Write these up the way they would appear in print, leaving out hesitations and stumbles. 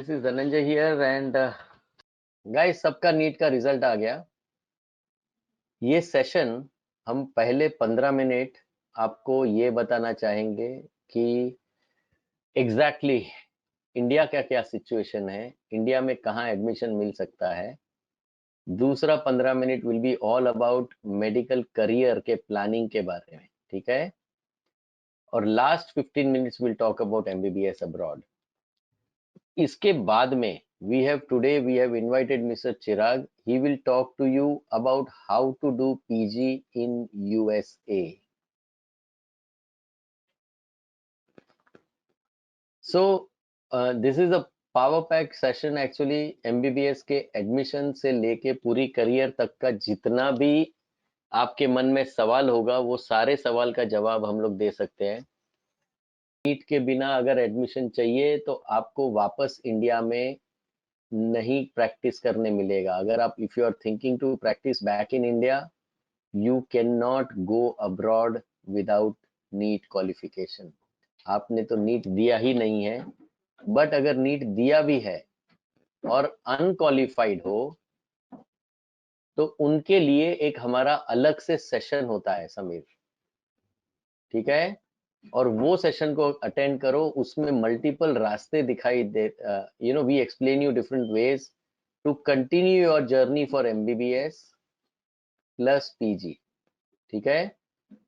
This is Dhananjay here and guys, सबका NEET का result आ गया। ये सेशन हम पहले 15 मिनट आपको ये बताना चाहेंगे कि एग्जैक्टली इंडिया का क्या सिचुएशन है, इंडिया में कहाँ एडमिशन मिल सकता है। दूसरा 15 minute will be all about medical career के प्लानिंग के बारे में, ठीक है। और last 15 minutes will talk about MBBS abroad. इसके बाद में we have invited Mr. Chirag. He will talk to you about how to do PG in USA. So this is a power pack session actually। MBBS के admission से लेके पूरी career तक का जितना भी आपके मन में सवाल होगा वो सारे सवाल का जवाब हम लोग दे सकते हैं। नीट के बिना अगर एडमिशन चाहिए तो आपको वापस इंडिया में नहीं प्रैक्टिस करने मिलेगा। अगर आप if you are thinking to practice back in India, you can not go abroad without NEET qualification. आपने तो नीट दिया ही नहीं है, बट अगर नीट दिया भी है और अनक्वालिफाइड हो तो उनके लिए एक हमारा अलग से सेशन होता है समीर, ठीक है। और वो सेशन को अटेंड करो, उसमें मल्टीपल रास्ते दिखाई दे। We explain you different ways to continue your journey for MBBS plus PG, ठीक है।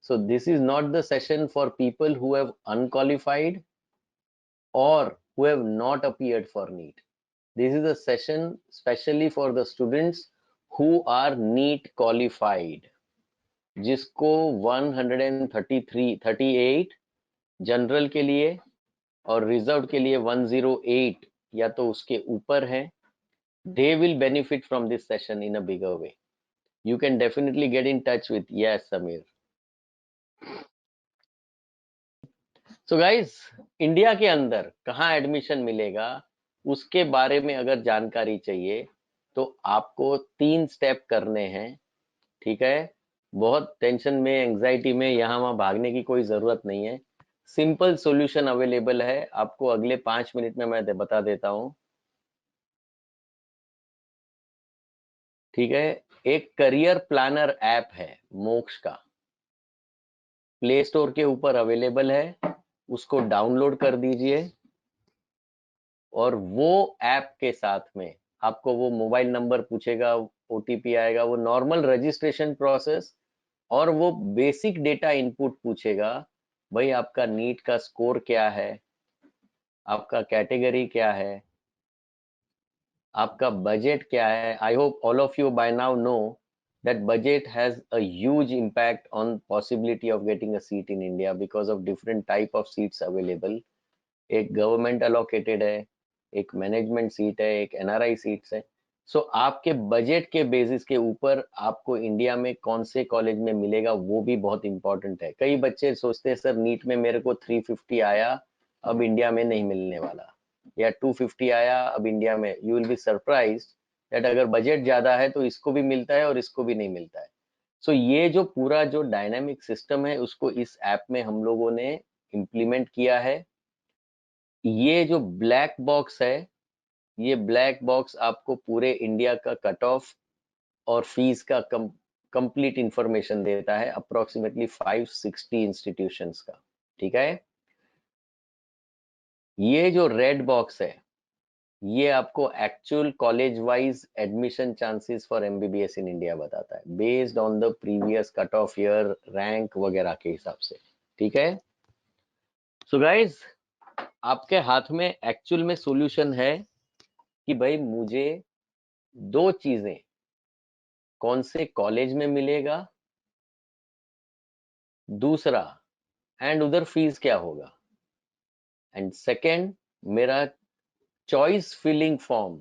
So this is not the session for people who have unqualified or who have not appeared for NEET. This is a session specially for the students who are NEET qualified, जिसको 138 general के लिए और reserve के लिए 108 या तो उसके ऊपर है। They will benefit from this session in a bigger way. You can definitely get in touch with Samir. So guys, India के अंदर कहाँ एडमिशन मिलेगा उसके बारे में अगर जानकारी चाहिए तो आपको 3 स्टेप करने हैं, ठीक है। बहुत टेंशन में, एंजाइटी में यहाँ वहां भागने की कोई जरूरत नहीं है। सिंपल सॉल्यूशन अवेलेबल है, आपको अगले 5 मिनट में मैं बता देता हूँ, ठीक है। एक करियर प्लानर ऐप है मोक्ष का, प्ले स्टोर के ऊपर अवेलेबल है, उसको डाउनलोड कर दीजिए। और वो ऐप के साथ में आपको वो मोबाइल नंबर पूछेगा, ओटीपी आएगा, वो नॉर्मल रजिस्ट्रेशन प्रोसेस और वो बेसिक डेटा इनपुट पूछेगा। भाई आपका नीट का स्कोर क्या है, आपका कैटेगरी क्या है, आपका बजट क्या है। I hope all of you by now know that budget has a huge impact on possibility of getting a seat in India because of different type of seats available। एक government allocated है, एक management seat है, एक NRI seats है। सो आपके budget के basis के ऊपर आपको इंडिया में कौन से कॉलेज में मिलेगा वो भी बहुत इंपॉर्टेंट है। कई बच्चे सोचते हैं सर नीट में मेरे को 350 आया, अब इंडिया में नहीं मिलने वाला, या 250 आया अब इंडिया में। You will be surprised that अगर बजट ज्यादा है तो इसको भी मिलता है और इसको भी नहीं मिलता है। सो ये जो पूरा जो डायनामिक सिस्टम है उसको इस ऐप में हम लोगों ने इम्प्लीमेंट किया है। ये जो ब्लैक बॉक्स है, ये ब्लैक बॉक्स आपको पूरे इंडिया का कट ऑफ और फीस का कंप्लीट इंफॉर्मेशन देता है, अप्रोक्सीमेटली 560 इंस्टीट्यूशंस का, ठीक है। ये जो रेड बॉक्स है ये आपको actual college wise admission chances for MBBS in India बताता है, based on the previous cut off year, rank वगैरह के हिसाब से, ठीक है। सो गाइज, आपके हाथ में एक्चुअल में सॉल्यूशन है कि भाई मुझे 2 चीजें, कौन से कॉलेज में मिलेगा, दूसरा एंड उधर फीस क्या होगा, एंड सेकंड मेरा चॉइस फिलिंग फॉर्म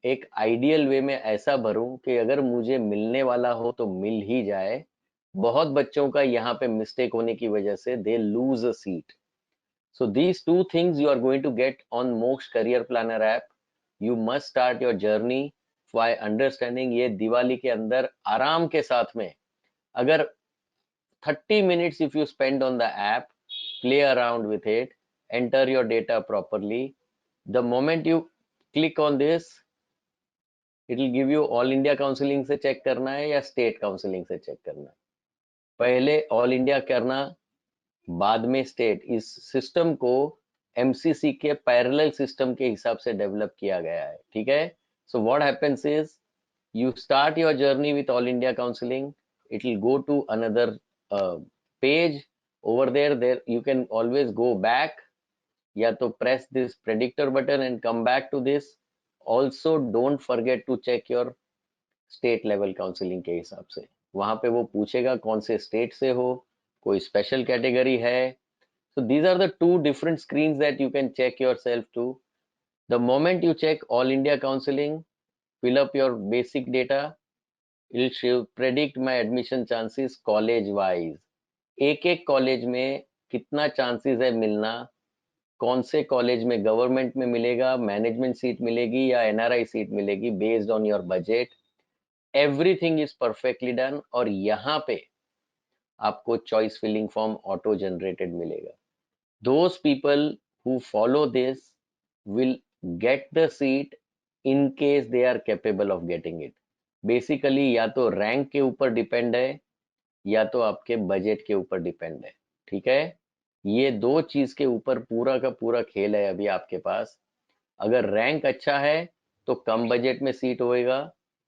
एक आइडियल वे में ऐसा भरूं कि अगर मुझे मिलने वाला हो तो मिल ही जाए। बहुत बच्चों का यहाँ पे मिस्टेक होने की वजह से they lose a seat. So these 2 things you are going to get on Moksh career planner app. You must start your journey by understanding. ये दिवाली के अंदर आराम के साथ में अगर 30 minutes if you spend on the app, play around with it, enter your data properly, The moment you click on this, it will give you all India counselling से check करना है या स्टेट काउंसिलिंग से check करना है. पहले all India करना, बाद में स्टेट. इस सिस्टम को एमसीसी के पैरेलल सिस्टम के हिसाब से डेवलप किया गया है. ठीक है. So what happens is, you start your journey with all India counseling, it will go to another page. Over there you can always go back, या तो press this predictor button and come back to this. Also don't forget to check your state level counseling के हिसाब से. वहां पे वो पूछेगा कौन से स्टेट से हो, कोई स्पेशल कैटेगरी है. So these are the two different screens that you can check yourself to. The moment you check all India counseling, fill up your basic data, it will predict my admission chances college wise. एक एक college में कितना chances है मिलना, कौन से college में government में मिलेगा, मैनेजमेंट सीट मिलेगी या एनआरआई सीट मिलेगी, based on your budget. Everything is perfectly done. और यहाँ पे आपको choice filling form auto generated मिलेगा. Those people who follow this will get the seat in case they are capable of getting it. Basically या तो rank के ऊपर depend है या तो आपके बजट के ऊपर डिपेंड है. ठीक है. ये दो चीज के ऊपर पूरा का पूरा खेल है अभी आपके पास. अगर रैंक अच्छा है तो कम बजट में सीट होएगा,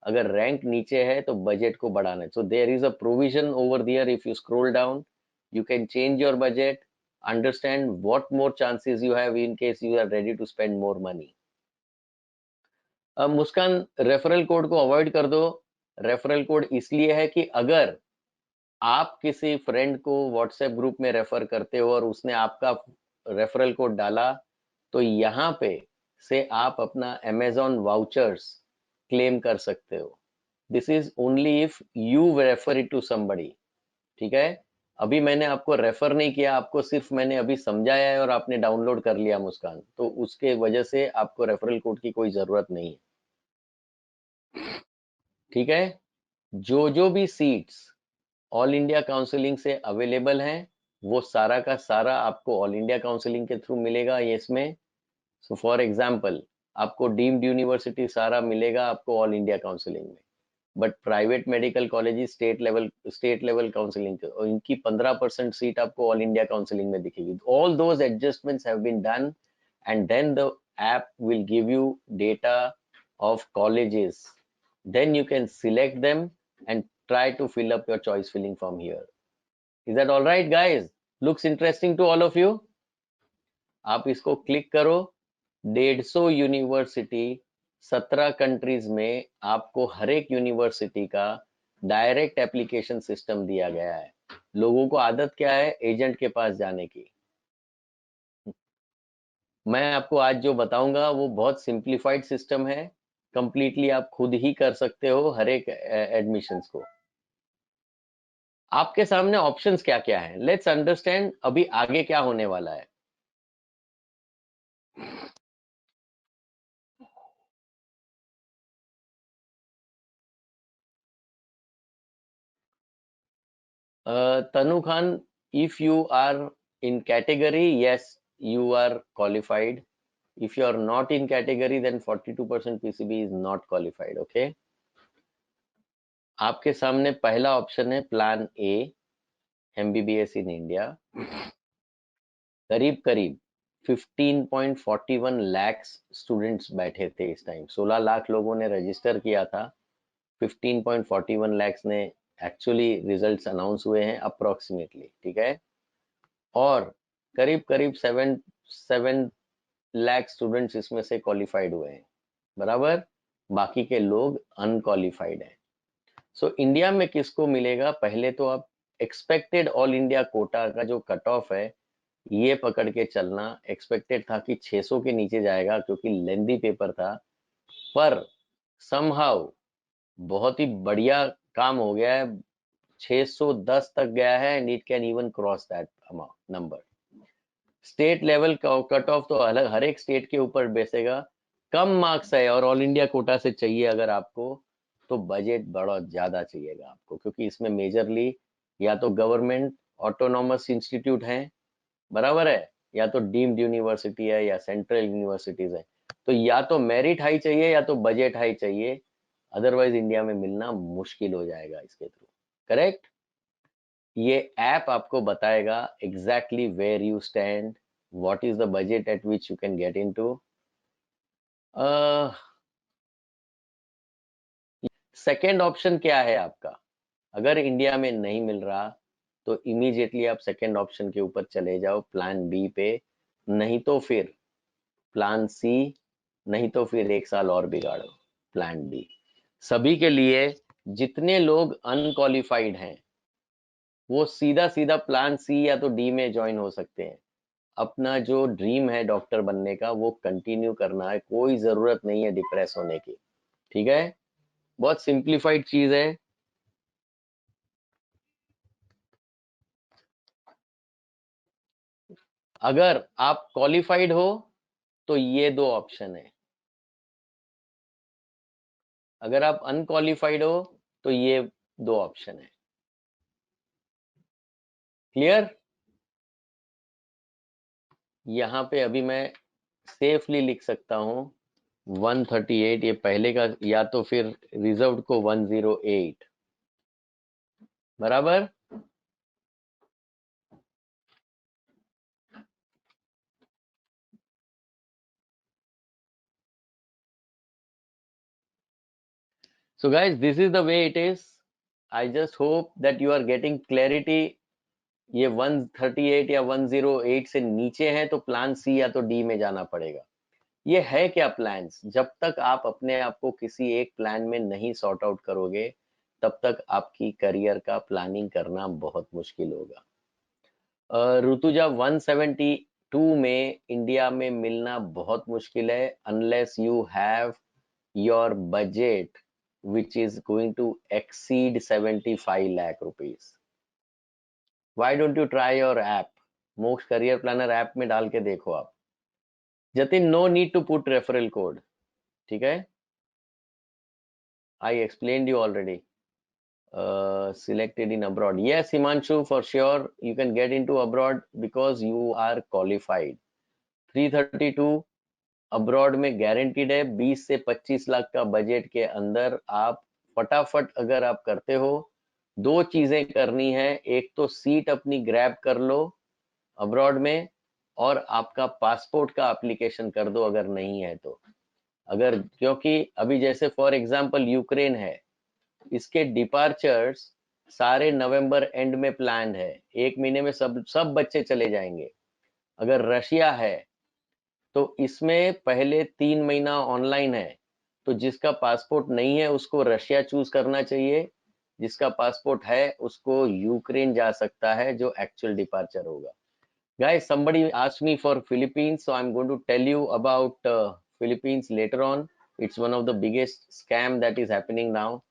अगर रैंक नीचे है तो बजट को बढ़ाना है. So there is a provision over there. If you scroll down you can change your budget, understand what more chances you have in case you are ready to spend more money. अब मुस्कान, referral code को avoid कर दो. Referral code इसलिए है कि अगर आप किसी फ्रेंड को व्हाट्सएप ग्रुप में रेफर करते हो और उसने आपका रेफरल कोड डाला, तो यहाँ पे से आप अपना अमेजॉन वाउचर्स क्लेम कर सकते हो. This is only if you refer it to somebody. ठीक है. अभी मैंने आपको रेफर नहीं किया, आपको सिर्फ मैंने अभी समझाया है और आपने डाउनलोड कर लिया मुस्कान, तो उसके वजह से आपको रेफरल कोड की कोई जरूरत नहीं है. ठीक है. जो भी सीट्स ऑल इंडिया काउंसलिंग से अवेलेबल हैं वो सारा का सारा आपको ऑल इंडिया काउंसलिंग के थ्रू मिलेगा. ये इसमें सो फॉर एग्जांपल आपको डीम्ड यूनिवर्सिटी सारा मिलेगा आपको ऑल इंडिया काउंसलिंग में. But private medical college state level counselling और इनकी 15% सीट आपको ऑल इंडिया काउंसलिंग में दिखेगी. All those adjustments have been done and then the app will give you data of colleges. Then you can select them and try to fill up your choice filling form here. Is that all right, guys? Looks interesting to all of you? आप इसको click करो. 150 university 17 countries में आपको हर एक university का direct application system दिया गया है. लोगों को आदत क्या है, एजेंट के पास जाने की. मैं आपको आज जो बताऊंगा वो बहुत सिंप्लीफाइड सिस्टम है. कंप्लीटली आप खुद ही कर सकते हो हर एक एडमिशंस को. आपके सामने ऑप्शंस क्या क्या हैं. लेट्स अंडरस्टैंड अभी आगे क्या होने वाला है. तनु Khan, if you are in category, yes, you are qualified. If you are not in category, then 42% PCB is not qualified. Okay. आपके सामने पहला ऑप्शन है plan A, MBBS in India. करीब करीब 15.41 लाख स्टूडेंट्स बैठे थे इस टाइम. 16 लाख लोगों ने रजिस्टर किया था. 15.41 लाख ने एक्चुअली रिजल्ट्स अनाउंस हुए हैं अप्रोक्सीमेटली. ठीक है. और करीब करीब 7 लाख स्टूडेंट्स इसमें से क्वालिफाइड हुए हैं. बराबर. बाकी के लोग अनक्वालिफाइड हैं. सो इंडिया में किसको मिलेगा, पहले तो आप एक्सपेक्टेड ऑल इंडिया कोटा का जो कट ऑफ है ये पकड़ के चलना. एक्सपेक्टेड था कि 600 के नीचे जाएगा क्योंकि लेंदी पेपर था, पर समहाउ बहुत ही बढ़िया काम हो गया है. 610 तक गया है and it can even cross that number. State level cut off तो अलग हर एक स्टेट के ऊपर बेसेगा. कम मार्क्स है और ऑल इंडिया कोटा से चाहिए अगर आपको, तो बजट बड़ा ज्यादा चाहिएगा आपको, क्योंकि इसमें मेजरली या तो गवर्नमेंट ऑटोनॉमस इंस्टीट्यूट हैं. बराबर है. या तो डीम्ड यूनिवर्सिटी है या सेंट्रल यूनिवर्सिटीज है, तो या तो मेरिट हाई चाहिए या तो बजट हाई चाहिए, अदरवाइज इंडिया में मिलना मुश्किल हो जाएगा इसके थ्रू। करेक्ट? ये ऐप आपको बताएगा exactly where you stand, what is the budget at which you can get into. Second option क्या है आपका? अगर इंडिया में नहीं मिल रहा तो इमीडिएटली आप सेकेंड ऑप्शन के ऊपर चले जाओ, प्लान बी पे, नहीं तो फिर प्लान सी, नहीं तो फिर एक साल और बिगाड़ो, प्लान डी। सभी के लिए, जितने लोग अनक्वालिफाइड हैं वो सीधा सीधा प्लान सी या तो डी में ज्वाइन हो सकते हैं। अपना जो ड्रीम है डॉक्टर बनने का वो कंटिन्यू करना है, कोई जरूरत नहीं है डिप्रेस होने की। ठीक है? बहुत सिंप्लीफाइड चीज है। अगर आप क्वालिफाइड हो तो ये दो ऑप्शन है, अगर आप अनक्वालिफाइड हो तो ये दो ऑप्शन है। क्लियर? यहां पे अभी मैं सेफली लिख सकता हूं 138, ये पहले का, या तो फिर रिजर्व को 108, बराबर। So guys, this is the way it is. I just hope that you are getting clarity. ये 138 या 108 से नीचे है तो प्लान सी या तो डी में जाना पड़ेगा। ये है क्या प्लान्स? जब तक आप अपने आप को किसी एक प्लान में नहीं सॉर्ट आउट करोगे तब तक आपकी करियर का प्लानिंग करना बहुत मुश्किल होगा। ऋतुजा, 172 में इंडिया में मिलना बहुत मुश्किल है unless you have your budget which is going to exceed 75 lakh rupees. Why don't you try your app? Moksh career planner app में डाल के देखो आप। Jatin, no need to put referral code, ठीक है? I explained you already. Selected in abroad, yes Himanshu, for sure you can get into abroad because you are qualified. 332 abroad में guaranteed है। 20 से 25 लाख का बजट के अंदर आप फटाफट, अगर आप करते हो, दो चीजें करनी है। एक तो सीट अपनी ग्रैब कर लो अब्रॉड में, और आपका पासपोर्ट का एप्लीकेशन कर दो अगर नहीं है तो। अगर, क्योंकि अभी जैसे फॉर एग्जांपल यूक्रेन है, इसके डिपार्चर्स सारे नवंबर एंड में प्लान है, एक महीने में सब बच्चे चले जाएंगे। अगर रशिया है तो इसमें पहले 3 महीना ऑनलाइन है, तो जिसका पासपोर्ट नहीं है उसको रशिया चूज करना चाहिए, जिसका पासपोर्ट है उसको यूक्रेन जा सकता है, जो एक्चुअल डिपार्चर होगा। Guys, somebody asked me for Philippines, so I'm going to tell you about Philippines later on. It's one of the biggest scam that is happening now,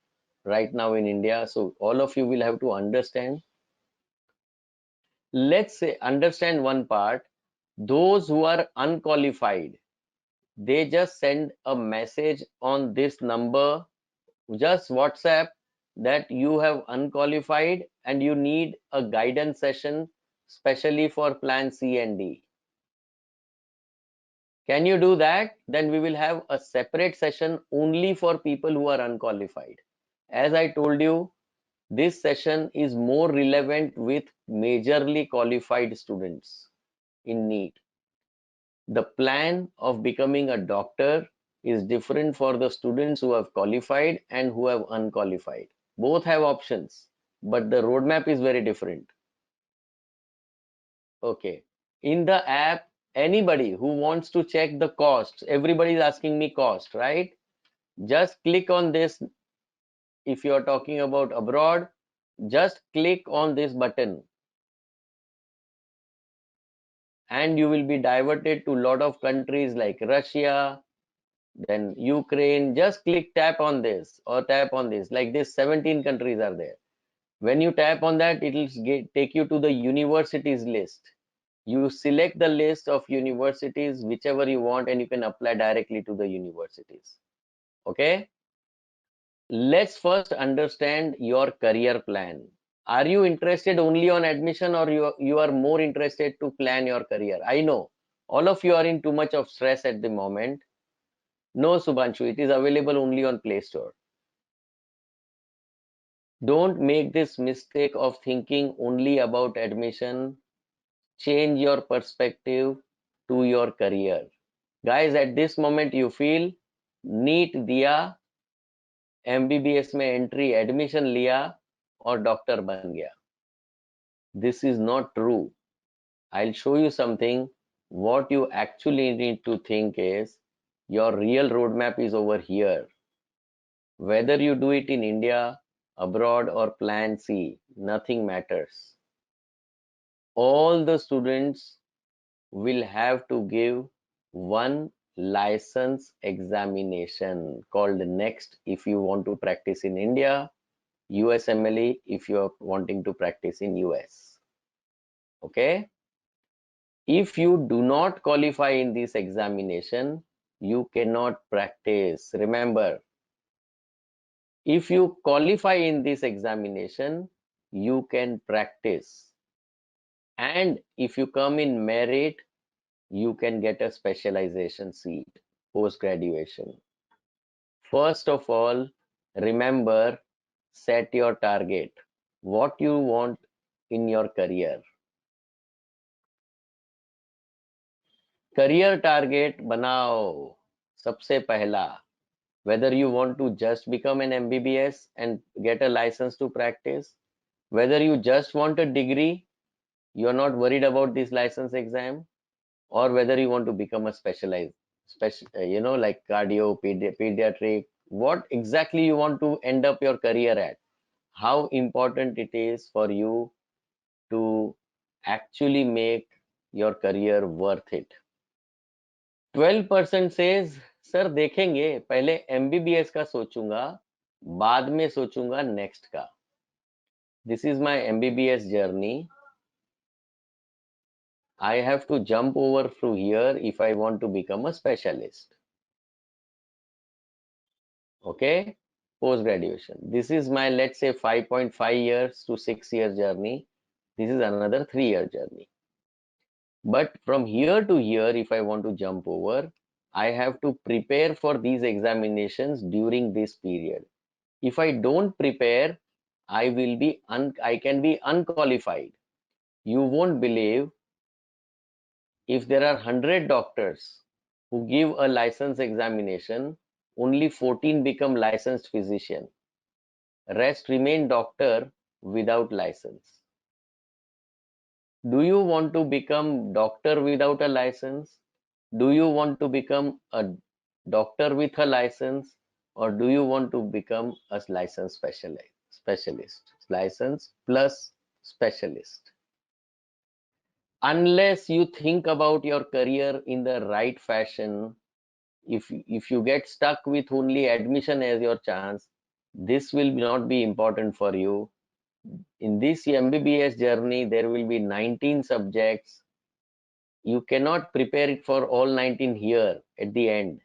right now in India. So all of you will have to understand. Let's say, understand one part. Those who are unqualified, they just send a message on this number, just WhatsApp, that you have unqualified and you need a guidance session specially for plan C and D. Can you do that? Then we will have a separate session only for people who are unqualified. As I told you, this session is more relevant with majorly qualified students in need. The plan of becoming a doctor is different for the students who have qualified and who have unqualified. Both have options, but the roadmap is very different. Okay. In the app, anybody who wants to check the costs, everybody is asking me cost, right? Just click on this. If you are talking about abroad, just click on this button and you will be diverted to a lot of countries like Russia, then Ukraine. Just click, tap on this or tap on this, like this 17 countries are there. When you tap on that, it will take you to the universities list. You select the list of universities whichever you want and you can apply directly to the universities. Okay, let's first understand your career plan. Are you interested only on admission, or you are more interested to plan your career? I know all of you are in too much of stress at the moment. No, Subhanshu, it is available only on Play Store. Don't make this mistake of thinking only about admission. Change your perspective to your career. Guys, at this moment you feel NEET दिया, MBBS में entry admission लिया और doctor बन गया. This is not true. I'll show you something. What you actually need to think is your real roadmap is over here. Whether you do it in India, abroad, or plan C, nothing matters. All the students will have to give one license examination called next if you want to practice in India, USMLE if you are wanting to practice in US. Okay? If you do not qualify in this examination, you cannot practice. Remember, if you qualify in this examination, you can practice. And if you come in merit, you can get a specialization seat post graduation. First of all, remember, set your target. What you want in your career. Career target बनाओ. सबसे पहला, whether you want to just become an MBBS and get a license to practice, whether you just want a degree, you're not worried about this license exam, or whether you want to become a specialized, like cardio, pediatric, what exactly you want to end up your career at, how important it is for you to actually make your career worth it. 12% says sir देखेंगे, पहले MBBS का सोचूंगा, बाद में सोचूंगा next का. This is my MBBS journey. I have to jump over through here if I want to become a specialist. Okay, post graduation. This is my, let's say, 5.5 years to 6 year journey. This is another 3 year journey. But from here to here, if I want to jump over, I have to prepare for these examinations during this period. If I don't prepare, I can be unqualified. You won't believe, if there are 100 doctors who give a license examination, only 14 become licensed physician. Rest remain doctor without license. Do you want to become doctor without a license? Do you want to become a doctor with a license, or do you want to become a licensed specialist? License plus specialist. Unless you think about your career in the right fashion, if you get stuck with only admission as your chance, this will not be important for you. In this MBBS journey, there will be 19 subjects. You cannot prepare it for all 19 here at the end.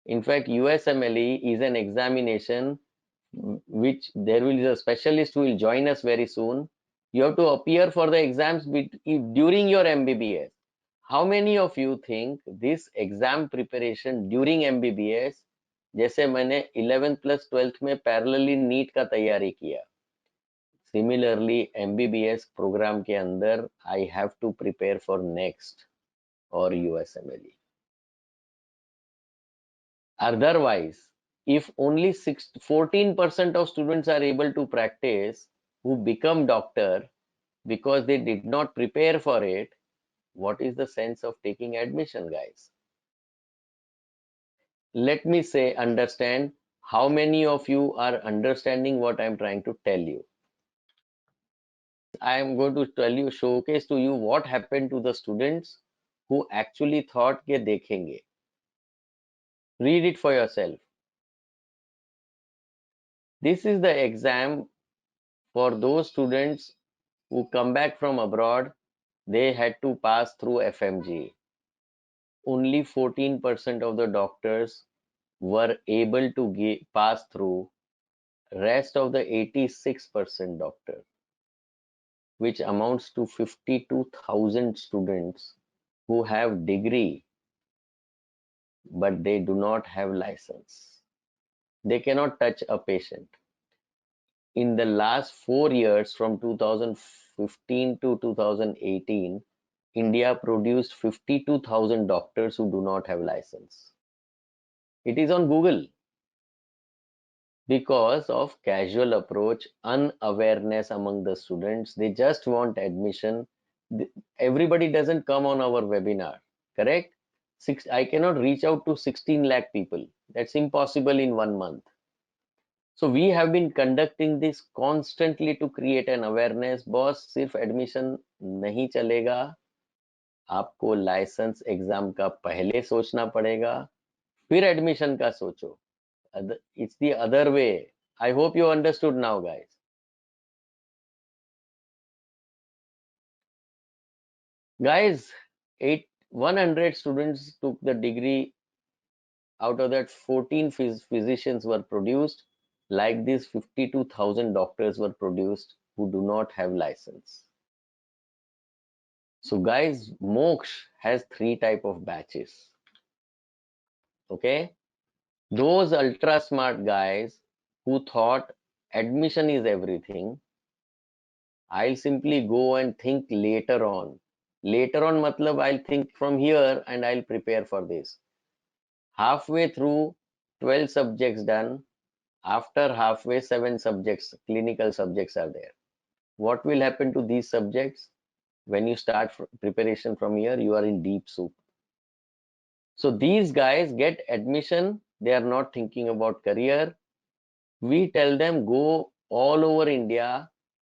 In fact, USMLE is an examination which there will be a specialist who will join us very soon. You have to appear for the exams during your MBBS. How many of you think this exam preparation during MBBS, जैसे मैंने 11th plus 12th में parallelly NEET का तैयारी किया, similarly MBBS program के अंदर I have to prepare for next or USMLE. Otherwise, if only 14% of students are able to practice who become doctor because they did not prepare for it, what is the sense of taking admission, guys? Let me say, understand, how many of you are understanding what I'm trying to tell you? I am going to tell you, showcase to you what happened to the students who actually thought ke dekhenge. Read it for yourself. This is the exam for those students who come back from abroad. They had to pass through FMG. Only 14% of the doctors were able to pass through rest of the 86% doctor, which amounts to 52,000 students who have degree but they do not have license. They cannot touch a patient. In the last 4 years, from 2015 to 2018, India produced 52,000 doctors who do not have license. It is on Google. Because of casual approach, unawareness among the students, they just want admission. Everybody doesn't come on our webinar, correct? I cannot reach out to 16 lakh people. That's impossible in 1 month. So we have been conducting this constantly to create an awareness. Boss, सिर्फ admission नहीं चलेगा, आपको licence exam का पहले सोचना पड़ेगा, फिर admission का सोचो. It's the other way. I hope you understood now, guys. Guys, 100 students took the degree. Out of that, 14 physicians were produced. Like this, 52,000 doctors were produced who do not have license. So guys, Moksha has 3 type of batches. Okay, those ultra smart guys who thought admission is everything, I'll simply go and think later on. Later on matlab I'll think from here and I'll prepare for this. Halfway through, 12 subjects done. After halfway, 7 subjects, clinical subjects are there. What will happen to these subjects? When you start preparation from here, you are in deep soup. So these guys get admission. They are not thinking about career. We tell them go all over India,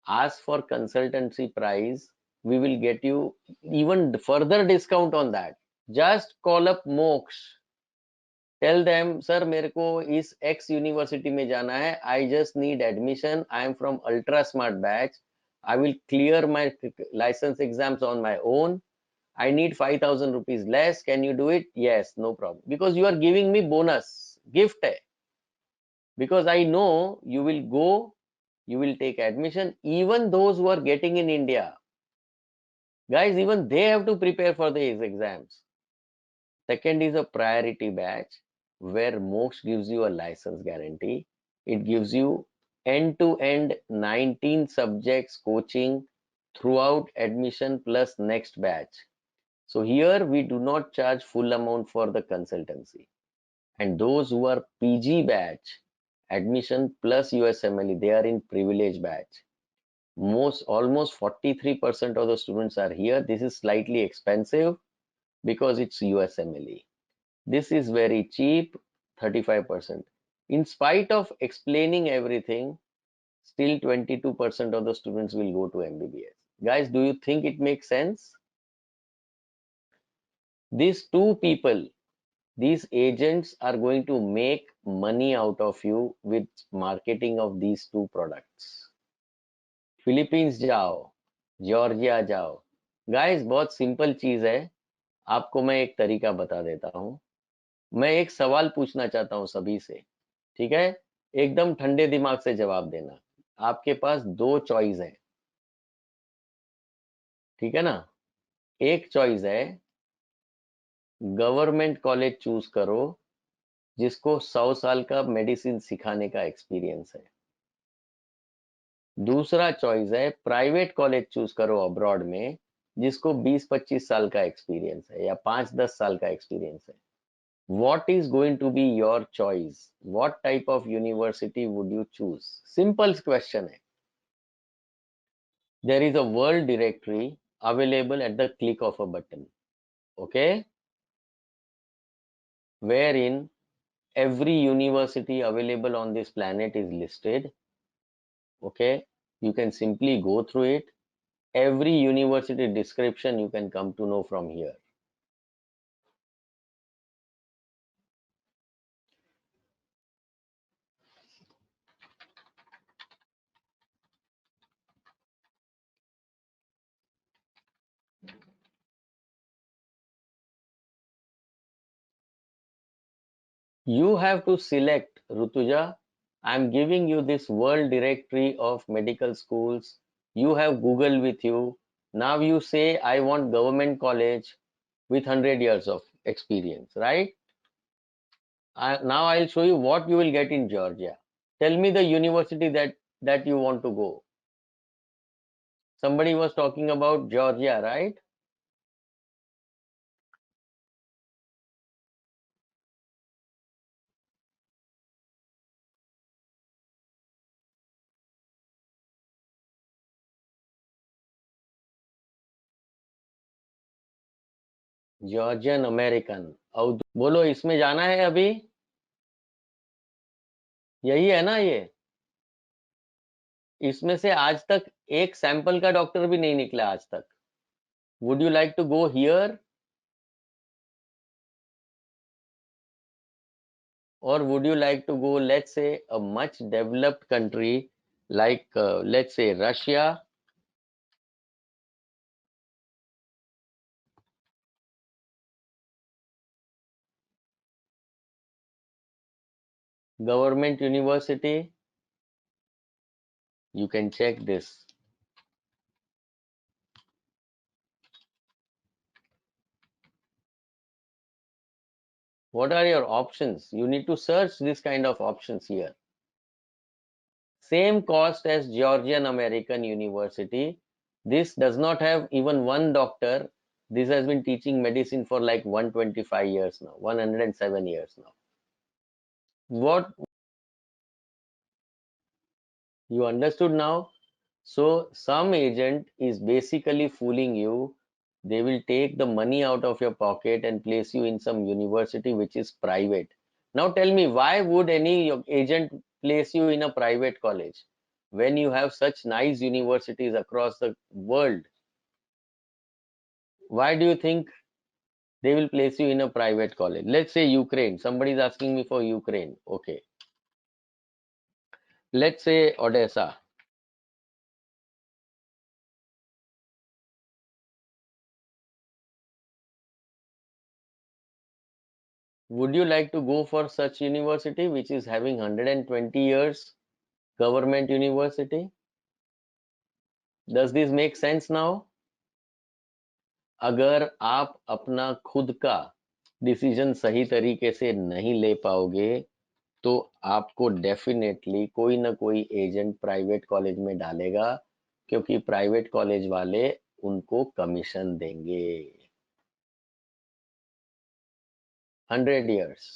ask for consultancy price. We will get you even further discount on that. Just call up Moksha. Tell them, sir, मेरे को इस X university में जाना है. I just need admission. I am from ultra smart batch. I will clear my license exams on my own. I need 5,000 rupees less. Can you do it? Yes, no problem. Because you are giving me bonus, gift hai. Because I know you will go, you will take admission. Even those who are getting in India, guys, even they have to prepare for these exams. Second is a priority batch where Moksha gives you a license guarantee. It gives you end-to-end 19 subjects coaching throughout admission plus next batch. So here we do not charge full amount for the consultancy. And those who are PG batch, admission plus USMLE, they are in privilege batch. Almost 43% of the students are here. This is slightly expensive because it's USMLE. This is very cheap, 35%. In spite of explaining everything, still 22% of the students will go to MBBS. Guys, do you think it makes sense? These two people, these agents are going to make money out of you with marketing of these two products. Philippines जाओ, Georgia जाओ. Guys, बहुत simple चीज है. आपको मैं एक तरीका बता देता हूं. मैं एक सवाल पूछना चाहता हूं सभी से, ठीक है? एकदम ठंडे दिमाग से जवाब देना. आपके पास 2 चॉइस है, ठीक है ना? एक चॉइस है गवर्नमेंट कॉलेज चूज करो जिसको 100 साल का मेडिसिन सिखाने का एक्सपीरियंस है. दूसरा चॉइस है प्राइवेट कॉलेज चूज करो अब्रॉड में जिसको 20-25 साल का एक्सपीरियंस है या 5-10 साल का एक्सपीरियंस है. What is going to be your choice? What type of university would you choose? Simple question hai. There is a world directory available at the click of a button, okay, wherein every university available on this planet is listed. Okay, you can simply go through it. Every university description you can come to know from here. You have to select, Rutuja, I'm giving you this world directory of medical schools. You have Google with you. Now you say, I want government college with 100 years of experience, right? Now I'll show you what you will get in Georgia. Tell me the university that you want to go. Somebody was talking about Georgia, right? Georgian American. बोलो, इसमें जाना है अभी? यही है ना ये? इसमें से आज तक एक सैंपल का डॉक्टर भी नहीं निकला आज तक। Would you like to go here, or would you like to go, let's say, a much developed country like let's say Russia? Government university, you can check this. What are your options? You need to search this kind of options here. Same cost as Georgian American University. This does not have even one doctor. This has been teaching medicine for like 125 years now, 107 years now. What you understood now? So some agent is basically fooling you. They will take the money out of your pocket and place you in some university which is private. Now tell me, why would any agent place you in a private college when you have such nice universities across the world? Why do you think they will place you in a private college? Let's say Ukraine. Somebody is asking me for Ukraine. Okay. Let's say Odessa. Would you like to go for such university which is having 120 years government university? Does this make sense now? अगर आप अपना खुद का decision सही तरीके से नहीं ले पाओगे तो आपको डेफिनेटली कोई ना कोई एजेंट प्राइवेट कॉलेज में डालेगा, क्योंकि प्राइवेट कॉलेज वाले उनको कमीशन देंगे। 100 इयर्स,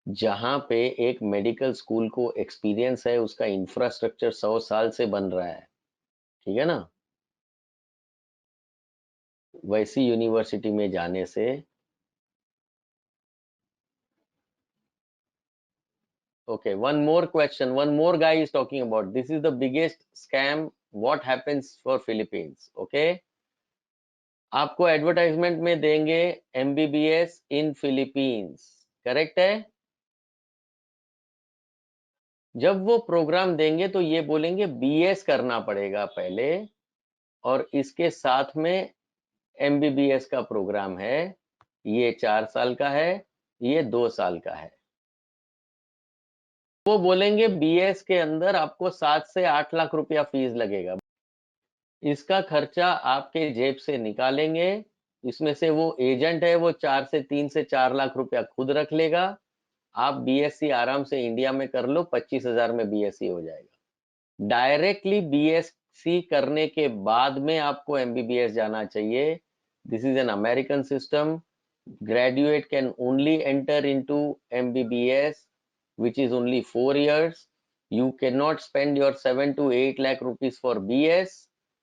जहां पे एक मेडिकल स्कूल को एक्सपीरियंस है, उसका इंफ्रास्ट्रक्चर 100 साल से बन रहा है, ठीक है ना? वैसी यूनिवर्सिटी में जाने से okay, one more question. One more guy is talking about this is the biggest scam. What happens for Philippines? Okay, आपको एडवर्टाइजमेंट में देंगे एमबीबीएस इन फिलीपींस, करेक्ट है? जब वो प्रोग्राम देंगे तो ये बोलेंगे बीएस करना पड़ेगा पहले, और इसके साथ में एमबीबीएस का प्रोग्राम है, ये 4 साल का है, ये 2 साल का है। वो बोलेंगे बीएस के अंदर आपको 7 से 8 लाख रुपया फीस लगेगा। इसका खर्चा आपके जेब से निकालेंगे। इसमें से वो एजेंट है, वो 3 से 4 लाख रुपया खुद रख लेगा। आप बीएससी आराम से इंडिया में कर लो, 25,000 में बीएससी हो जाएगा। डायरेक्टली बीएससी करने के बाद में आपको एमबीबीएस जाना चाहिए। This is an American system. Graduate can only enter into MBBS which is only 4 years. You cannot spend your 7 to 8 lakh rupees for BS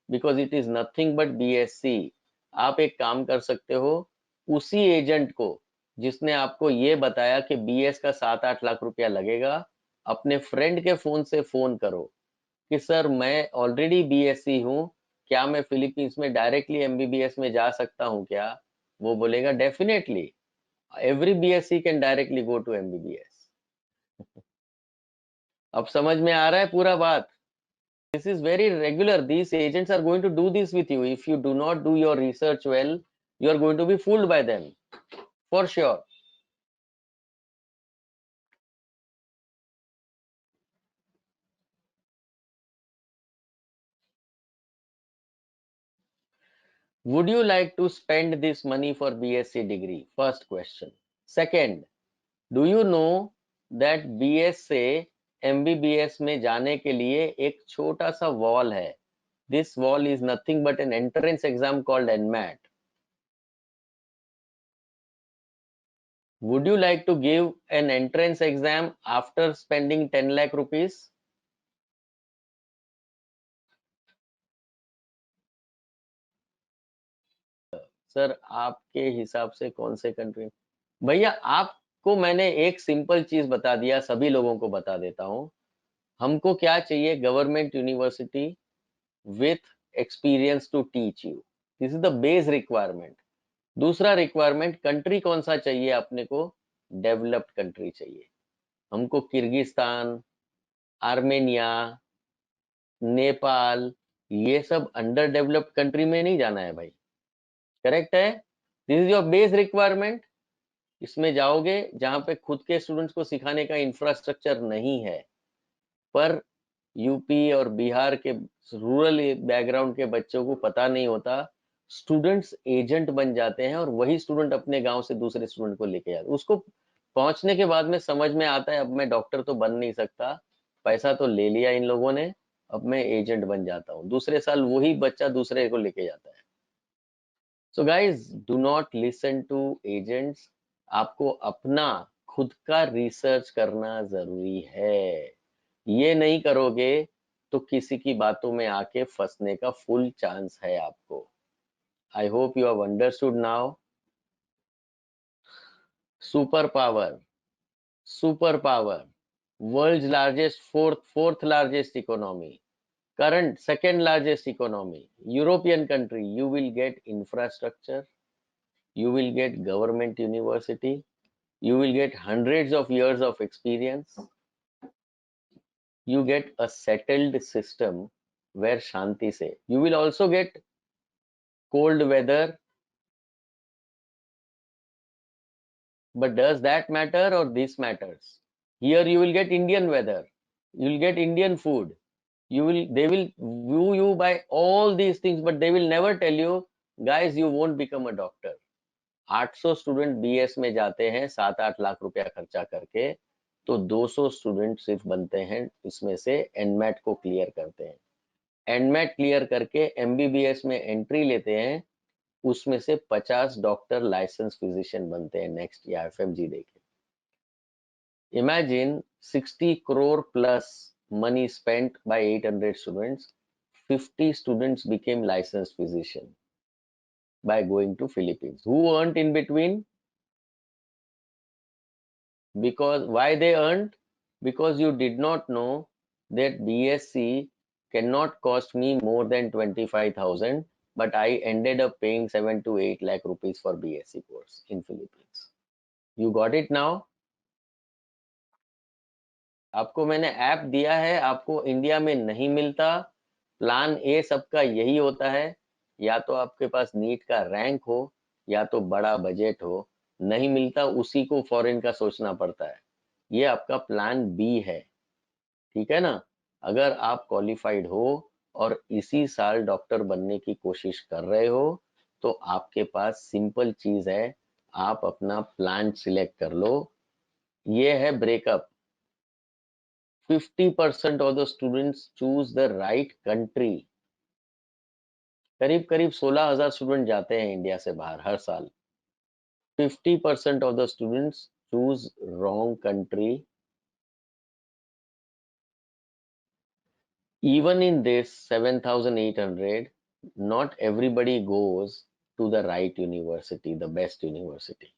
because it is nothing but BSc. आप एक काम कर सकते हो, उसी agent को जिसने आपको ये बताया कि बीएस का 7-8 लाख रुपया लगेगा, अपने फ्रेंड के फोन से फोन करो कि सर मैं ऑलरेडी बीएससी हूँ, क्या मैं फिलीपींस में डायरेक्टली एमबीबीएस में जा सकता हूँ क्या? वो बोलेगा definitely, every BSc can directly go to MBBS. अब समझ में आ रहा है पूरा बात? This is very regular. These agents are going to do this with you. If you do not do your research well, you are going to be fooled by them for sure. Would you like to spend this money for BSc degree? First question. Second, do you know that BS से MBBS में जाने के लिए एक छोटा सा wall है. This wall is nothing but an entrance exam called NMAT. Would you like to give an entrance exam after spending 10 lakh rupees? Sir आपके हिसाब से कौन से कंट्री? भैया आपको मैंने एक सिंपल चीज बता दिया, सभी लोगों को बता देता हूँ. हमको क्या चाहिए? Government university with experience to teach you. This is the base requirement. दूसरा रिक्वायरमेंट, कंट्री कौन सा चाहिए अपने को? डेवलप्ड कंट्री चाहिए. हमको किर्गिस्तान, आर्मेनिया, नेपाल, ये सब अंडर डेवलप्ड कंट्री में नहीं जाना है भाई. करेक्ट है? This is your base requirement. इसमें जाओगे जहां पे खुद के स्टूडेंट्स को सिखाने का इंफ्रास्ट्रक्चर नहीं है, पर यूपी और बिहार के रूरल बैकग्राउंड के बच्चों को पता नहीं होता. स्टूडेंट्स एजेंट बन जाते हैं और वही स्टूडेंट अपने गांव से दूसरे स्टूडेंट को लेके जाते. उसको पहुंचने के बाद में समझ में आता है अब मैं डॉक्टर तो बन नहीं सकता, पैसा तो ले लिया इन लोगों ने, अब मैं एजेंट बन जाता हूँ. दूसरे साल वही बच्चा दूसरे को लेके जाता है. So guys, do not listen to agents. आपको अपना खुद का रिसर्च करना जरूरी है. ये नहीं करोगे तो किसी की बातों में आके फंसने का फुल चांस है आपको. I hope you have understood now. Super power, super power, world largest, fourth largest economy, current second largest economy, European country. You will get infrastructure, you will get government university, you will get hundreds of years of experience, you get a settled system where shanti se. You will also get cold weather, but does that matter or this matters? Here you will get Indian weather, you will get Indian food, they will view you by all these things, but they will never tell you, guys, you won't become a doctor. 800 student BS में जाते हैं 7-8 लाख रुपया खर्चा करके, तो 200 student सिर्फ बनते हैं इसमें से, एनमैट को क्लियर करते हैं. एनमैट क्लियर करके एमबीबीएस में एंट्री लेते हैं, उसमें से 50 डॉक्टर लाइसेंस फिजिशियन बनते हैं नेक्स्ट या एफएमजी देके. Imagine 60 crore plus money spent by 800 students. 50 students became licensed physician by going to Philippines. Who earned in between? Because why they earned? Because you did not know that BSc cannot cost me more than 25,000, but I ended up paying 7 to 8 lakh rupees for BSc course in Philippines. You got it now? आपको मैंने app दिया है, आपको India में नहीं मिलता. Plan A सबका यही होता है, या तो आपके पास नीट का रैंक हो या तो बड़ा बजट हो. नहीं मिलता, उसी को फॉरेन का सोचना पड़ता है. ये आपका प्लान बी है, ठीक है ना? अगर आप क्वालिफाइड हो और इसी साल डॉक्टर बनने की कोशिश कर रहे हो, तो आपके पास सिंपल चीज है, आप अपना प्लान सिलेक्ट कर लो. ये है breakup. 50% of the students choose the right country. करीब करीब 16,000 स्टूडेंट जाते हैं इंडिया से बाहर हर साल. 50% of the students choose wrong country. Even in this 7,800, not everybody goes to the right university, the best university.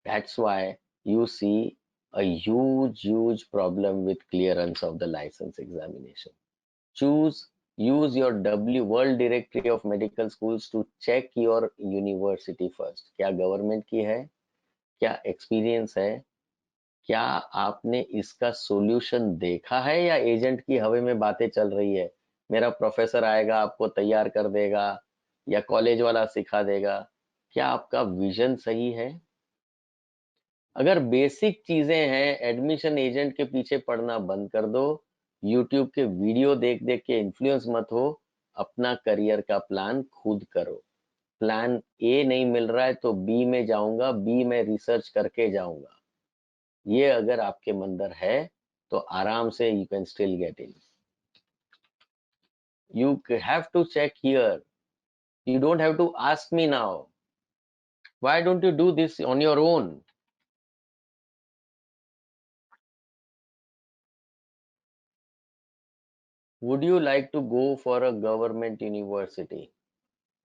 That's why you see a huge problem with clearance of the license examination. Use your World Directory of Medical Schools to check your university first. क्या government की है, क्या experience है, क्या आपने इसका solution देखा है, या एजेंट की हवा में बातें चल रही है, मेरा प्रोफेसर आएगा आपको तैयार कर देगा या कॉलेज वाला सिखा देगा. क्या आपका विजन सही है? अगर बेसिक चीजें हैं, एडमिशन एजेंट के पीछे पड़ना बंद कर दो, यूट्यूब के वीडियो देख देख के इन्फ्लुएंस मत हो, अपना करियर का प्लान खुद करो. प्लान ए नहीं मिल रहा है तो बी में जाऊंगा, बी में रिसर्च करके जाऊंगा, ये अगर आपके अंदर है तो आराम से you can still get in. You have to check here. You don't have to ask me now. Why don't you do this on your own? Would you like to go for a government university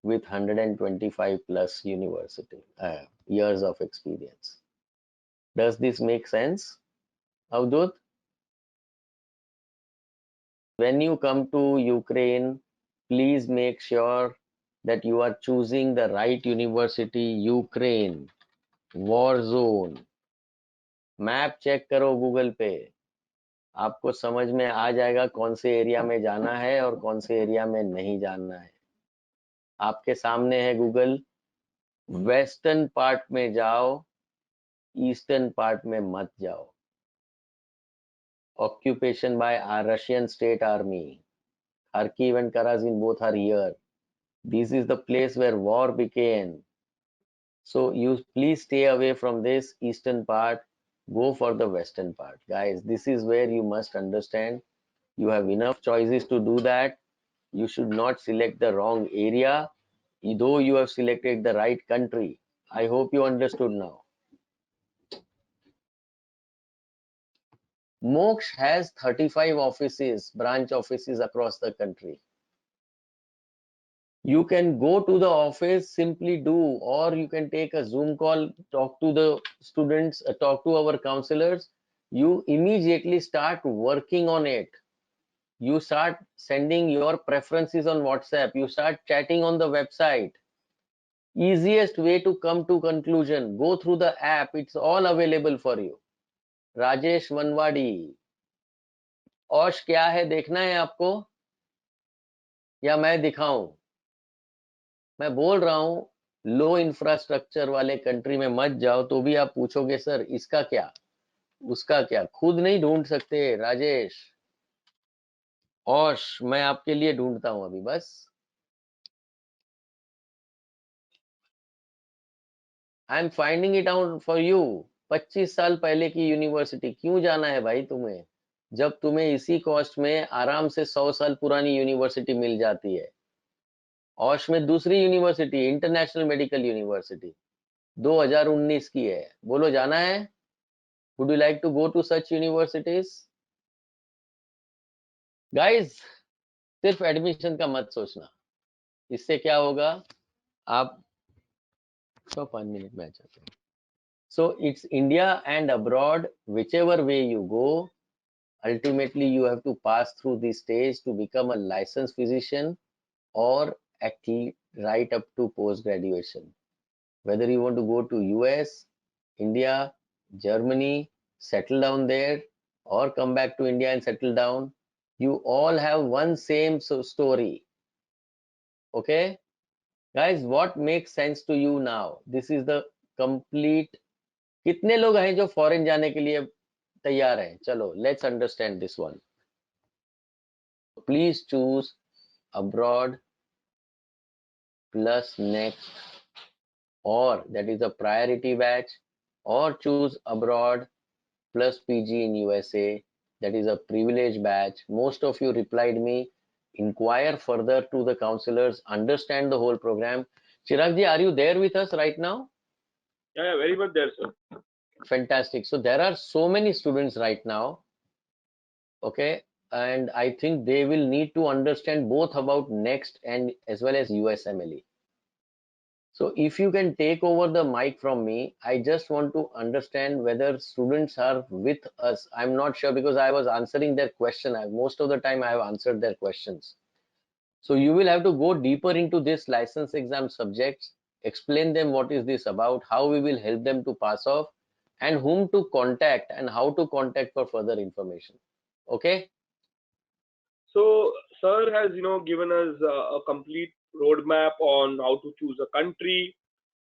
with 125 plus university years of experience? Does this make sense, Avdut? When you come to Ukraine, please make sure that you are choosing the right university. Ukraine, war zone. Map check करो Google पे, आपको समझ में आ जाएगा कौन से area में जाना है और कौन से एरिया में नहीं जाना है. आपके सामने है गूगल. वेस्टर्न पार्ट में जाओ, ईस्टर्न पार्ट में मत जाओ. Occupation bye Russian state army. Kharkiv and Karazin both are here. This is the place where war began. So you please stay away from this eastern part. Go for the western part, guys. This is where you must understand. You have enough choices to do that. You should not select the wrong area, though you have selected the right country. I hope you understood now. Moksha has 35 offices, branch offices across the country. You can go to the office, simply do, or you can take a Zoom call, talk to the students, talk to our counselors. You immediately start working on it. You start sending your preferences on WhatsApp. You start chatting on the website. Easiest way to come to conclusion, go through the app. It's all available for you. Rajesh Vanwadi. औश क्या है देखना है आपको या मैं दिखाऊं? मैं बोल रहा हूं लो इंफ्रास्ट्रक्चर वाले कंट्री में मत जाओ, तो भी आप पूछोगे सर इसका क्या उसका क्या. खुद नहीं ढूंढ सकते राजेश. औश मैं आपके लिए ढूंढता हूं अभी बस. I am finding it out for you. 25 साल पहले की यूनिवर्सिटी क्यों जाना है भाई तुम्हें, जब तुम्हें इसी कॉस्ट में आराम से 100 साल पुरानी यूनिवर्सिटी मिल जाती है. औश में दूसरी यूनिवर्सिटी इंटरनेशनल मेडिकल यूनिवर्सिटी 2019 की है. बोलो जाना है? Would you like to go to such universities? Guys सिर्फ एडमिशन का मत सोचना. इससे क्या होगा, आप 5 मिनट में आ जाते हैं. So it's India and abroad, which ever way you go, ultimately you have to pass through this stage to become a licensed physician or actually right up to post graduation. Whether you want to go to US, India, Germany, settle down there, or come back to India and settle down, you all have one same story. Okay guys, what makes sense to you now? This is the complete. कितने लोग हैं जो foreign जाने के लिए तैयार हैं? चलो let's understand this one. Please choose abroad plus next, or that is a priority batch, or choose abroad plus PG in USA, that is a privilege batch. Most of you replied me, inquire further to the counselors, understand the whole program. Chirag ji, are you there with us right now? Yeah, very much there, sir. Fantastic. So there are so many students right now, okay, and I think they will need to understand both about next and as well as USMLE. So if you can take over the mic from me, I just want to understand whether students are with us. I'm not sure because I was answering their question. Most of the time I have answered their questions. So you will have to go deeper into this license exam subjects, explain them what is this about, how we will help them to pass off, and whom to contact and how to contact for further information. Okay? So, sir has given us a complete roadmap on how to choose a country,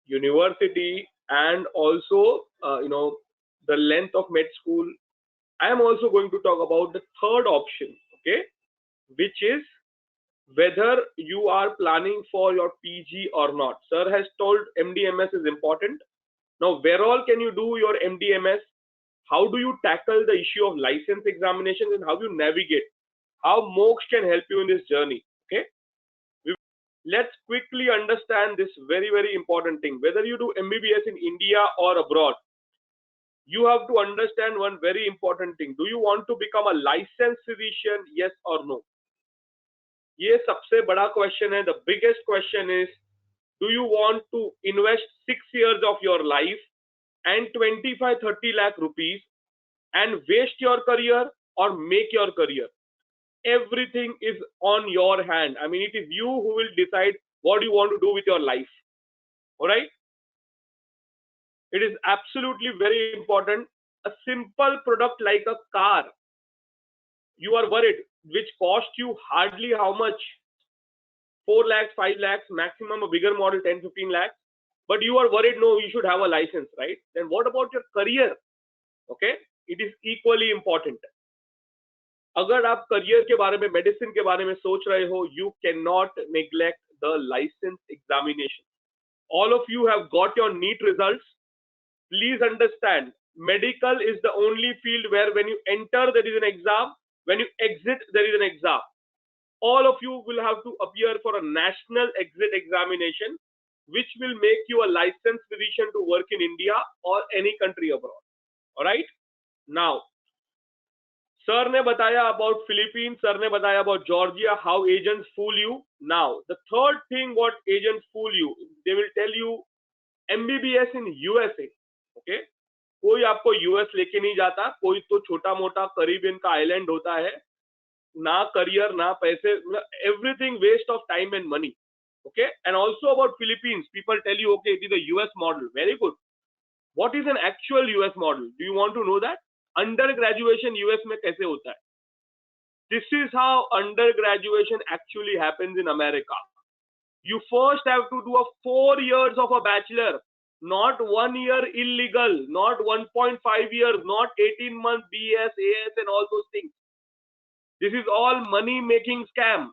university, and also the length of med school. I am also going to talk about the third option, okay, which is whether you are planning for your PG or not. Sir has told MDMS is important. Now, where all can you do your MDMS? How do you tackle the issue of license examinations and how you navigate? How Moksha can help you in this journey? Okay. Let's quickly understand this very, very important thing. Whether you do MBBS in India or abroad, you have to understand one very important thing. Do you want to become a licensed physician? Yes or no? ये सबसे बड़ा question है. The biggest question is, do you want to invest 6 years of your life and 25-30 lakh rupees and waste your career or make your career? Everything is on your hand. I mean, it is you who will decide what you want to do with your life. All right? It is absolutely very important. A simple product like a car, you are worried, which cost you hardly how much? 4 lakhs, 5 lakhs, maximum a bigger model 10-15 lakhs. But you are worried, no, you should have a license, right? Then what about your career? Okay, it is equally important. अगर आप career के बारे में, medicine के बारे में सोच रहे हो, you cannot neglect the license examination. All of you have got your NEET results. Please understand, medical is the only field where when you enter there is an exam, when you exit there is an exam. All of you will have to appear for a national exit examination, which will make you a licensed physician to work in India or any country abroad. All right? Now, sir ने बताया about Philippines, sir ने बताया about Georgia, how agents fool you. Now, the third thing what agents fool you, they will tell you MBBS in USA. Okay? कोई आपको US लेके नहीं जाता, कोई तो छोटा मोटा करीबियन का आइलैंड होता है, ना करियर ना पैसे, everything waste of time and money. Okay? And also about Philippines, people tell you, okay, it is a US model. Very good. What is an actual US model? Do you want to know that? Under graduation US में कैसे होता है? This is how undergraduation actually happens in America. You first have to do a 4 years of a bachelor, not 1 year illegal, not 1.5 years, not 18 months BS, AS and all those things. This is all money making scam.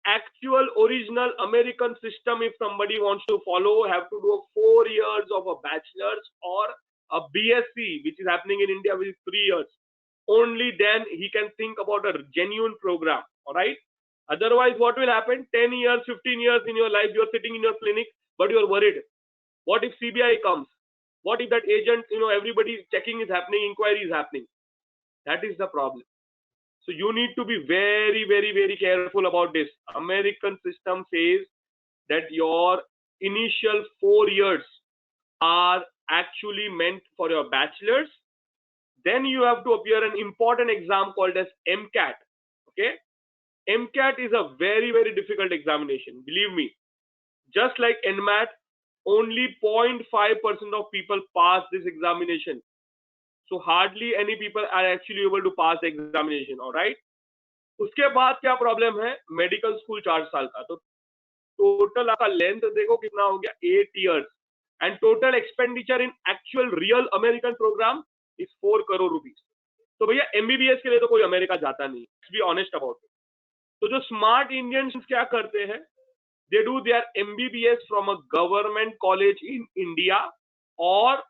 Actual original American system, if somebody wants to follow, have to do 4 years of a bachelor's or a BSc, which is happening in India, which is 3 years. Only then he can think about a genuine program. All right. Otherwise, what will happen? 10 years, 15 years in your life, you're sitting in your clinic, but you're worried. What if CBI comes? What if that agent, everybody checking is happening, inquiry is happening? That is the problem. So you need to be very, very, very careful about this. American system says that your initial 4 years are actually meant for your bachelor's. Then you have to appear an important exam called as MCAT. Okay? MCAT is a very, very difficult examination. Believe me. Just like NMAT, only 0.5% of people pass this examination. So hardly any people are actually able to pass the examination. All right. उसके बाद क्या problem है? Medical school 4 साल का, तो total आपका length देखो कितना हो गया, 8 years. And total expenditure in actual real American program is 4 crore rupees. तो भैया एमबीबीएस के लिए तो कोई अमेरिका जाता नहीं. Be honest about it. तो जो स्मार्ट इंडियंस क्या करते हैं, they do their MBBS from a government college in India और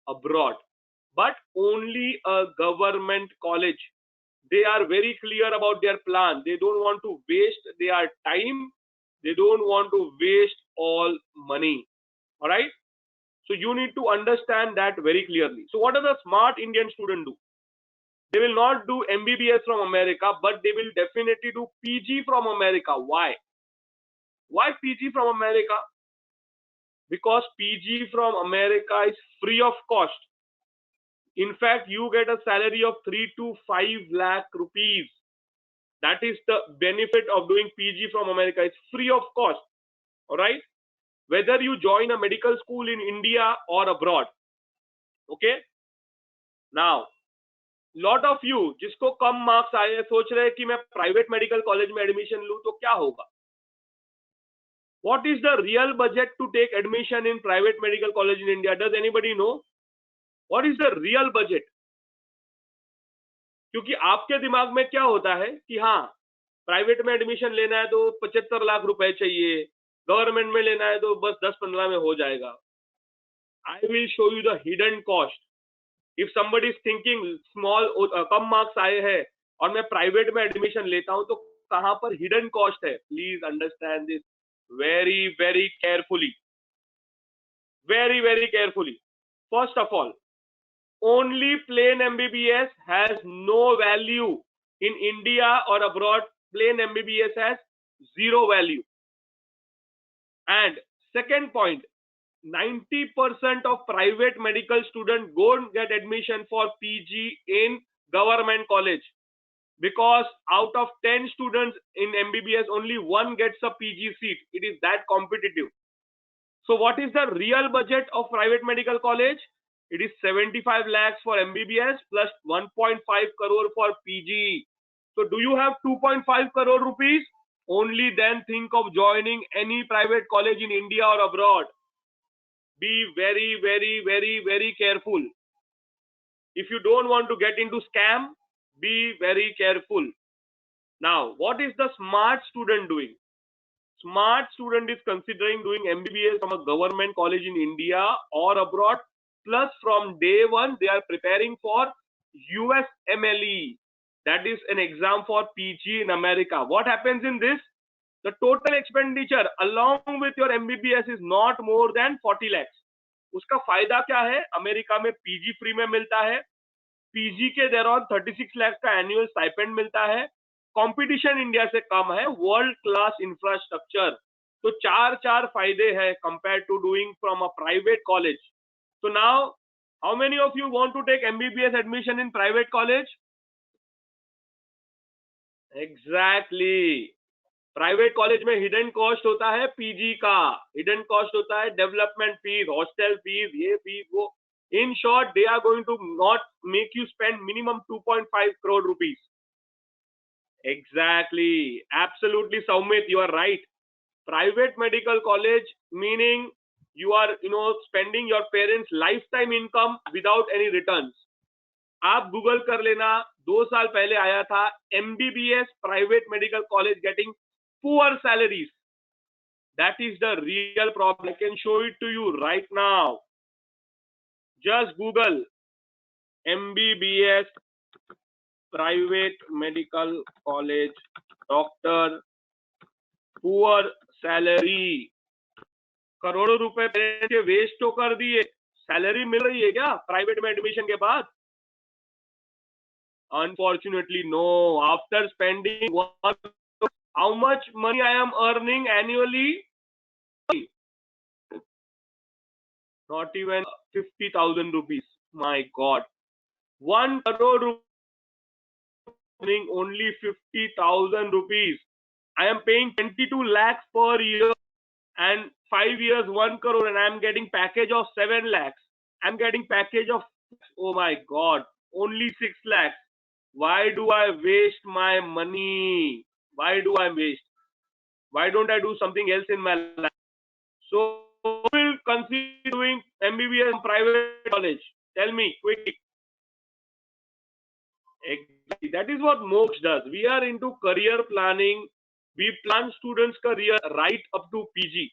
abroad, but only a government college. They are very clear about their plan. They don't want to waste their time. They don't want to waste all money. All right. So you need to understand that very clearly. So what does a smart Indian student do? They will not do MBBS from America, but they will definitely do PG from America. Why? Why PG from America? Because PG from America is free of cost. In fact, you get a salary of 3 to 5 lakh rupees. That is the benefit of doing PG from America. It's free of cost. All right. Whether you join a medical school in India or abroad. Okay. Now, lot of you जिसको कम marks आए सोच रहे हैं कि मैं private medical college में admission लूं तो क्या होगा? What is the real budget to take admission in private medical college in India? Does anybody know? What is the real budget? क्योंकि आपके दिमाग में क्या होता है कि हाँ प्राइवेट में एडमिशन लेना है तो 75 लाख रुपए चाहिए, गवर्नमेंट में लेना है तो बस 10-15 में हो जाएगा। I will show you the hidden cost. If somebody is thinking small, come marks आए हैं और मैं प्राइवेट में एडमिशन लेता हूं, तो कहां पर हिडन कॉस्ट है, please understand this very very carefully, very very carefully. First of all, only plain MBBS has no value in India or abroad. Plain MBBS has zero value. And second point, 90% of private medical students don't get admission for PG in government college, because out of 10 students in MBBS, only one gets a PG seat. It is that competitive. So what is the real budget of private medical college? It is 75 lakhs for MBBS plus 1.5 crore for PG. So do you have 2.5 crore rupees? Only then think of joining any private college in India or abroad. Be very very very very careful. If you don't want to get into scam, be very careful. Now, what is the smart student doing? Smart student is considering doing MBBS from a government college in India or abroad, plus from day one they are preparing for USMLE, that is an exam for PG in America. What happens in this? The total expenditure along with your MBBS is not more than 40 lakhs. उसका फायदा क्या है? America में PG free में मिलता है, PG के दौरान 36 लाख का एनुअल स्टाइपेंड मिलता है, कंपटीशन इंडिया से कम है, वर्ल्ड क्लास इंफ्रास्ट्रक्चर। तो चार फायदे हैं compare to doing from a private college. So now, how many of you want to take MBBS admission in private college? Exactly. Private college में hidden cost होता है PG का, हिडन कॉस्ट होता है डेवलपमेंट फीस, हॉस्टल फीस, ये fees वो। In short, they are going to not make you spend minimum 2.5 crore rupees. Exactly. Absolutely, Soumit, you are right. Private medical college meaning you are, spending your parents' lifetime income without any returns. आप Google कर लेना, 2 साल पहले आया था MBBS private medical college getting poor salaries. That is the real problem. I can show it to you right now. Just Google MBBS private medical college doctor poor salary. करोड़ों रुपए पैसे वेस्ट तो कर दिए, सैलरी मिल रही है क्या private में एडमिशन के बाद? Unfortunately, no. After spending how much money I am earning annually? Not even 50,000 rupees. My God. 1 crore rupees, only 50,000 rupees. I am paying 22 lakhs per year, and 5 years 1 crore, and I am getting package of 7 lakhs. I am getting package of, oh my God, only 6 lakhs. Why do I waste my money? Why do I waste? Why don't I do something else in my life? So, who will consider doing MBBS in private college? Tell me quickly. Exactly. That is what Mox does. We are into career planning. We plan students' career right up to PG.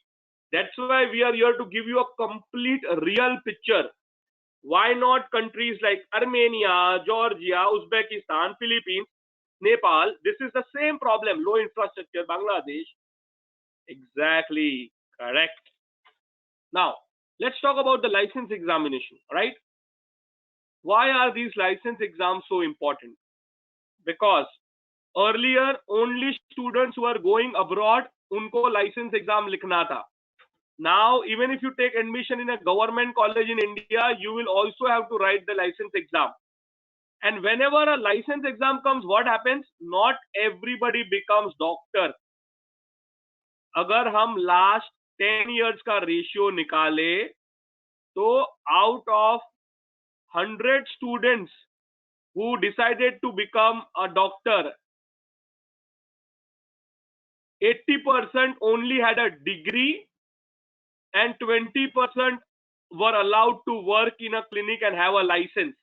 That's why we are here to give you a complete real picture. Why not countries like Armenia, Georgia, Uzbekistan, Philippines, Nepal? This is the same problem. Low infrastructure, Bangladesh. Exactly. Correct. Now, let's talk about the license examination, right? Why are these license exams so important? Because earlier, only students who are going abroad, unko license exam likhna tha. Now, even if you take admission in a government college in India, you will also have to write the license exam. And whenever a license exam comes, what happens? Not everybody becomes doctor. अगर हम last 10 years का ratio निकाले, तो out of 100 students who decided to become a doctor, 80% only had a degree and 20% were allowed to work in a clinic and have a license.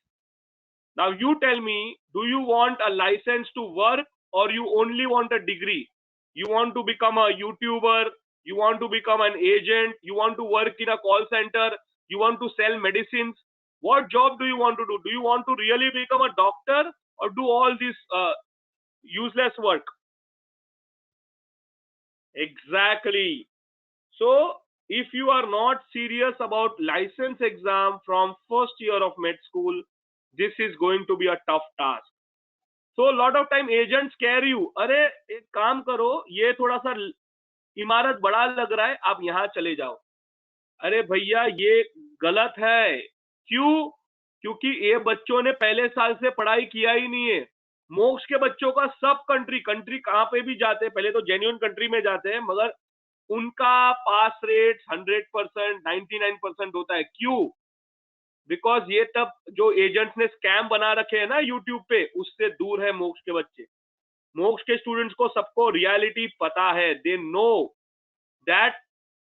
Now you tell me, do you want a license to work or you only want a degree? You want to become a YouTuber, you want to become an agent, you want to work in a call center, you want to sell medicines. What job do you want to do? Do you want to really become a doctor or do all this useless work? Exactly. So if you are not serious about license exam from first year of med school, this is going to be a tough task. So a lot of time agents scare you. अरे एक काम करो, ये थोड़ा सा इमारत बड़ा लग रहा है, आप यहाँ चले जाओ. अरे भैया ये गलत है. क्यों? क्योंकि ये बच्चों ने पहले साल से पढ़ाई किया ही नहीं है. मोक्ष के बच्चों का सब कंट्री कहाँ पे भी जाते हैं, पहले तो जेन्युइन कंट्री में जाते हैं, मगर उनका पास रेट 100%, 99% होता है. क्यों? बिकॉज ये तब जो एजेंट्स ने स्कैम बना रखे हैं ना यूट्यूब पे, उससे दूर है मोक्ष के बच्चे. मोक्ष के स्टूडेंट्स को सबको रियलिटी पता है. They know that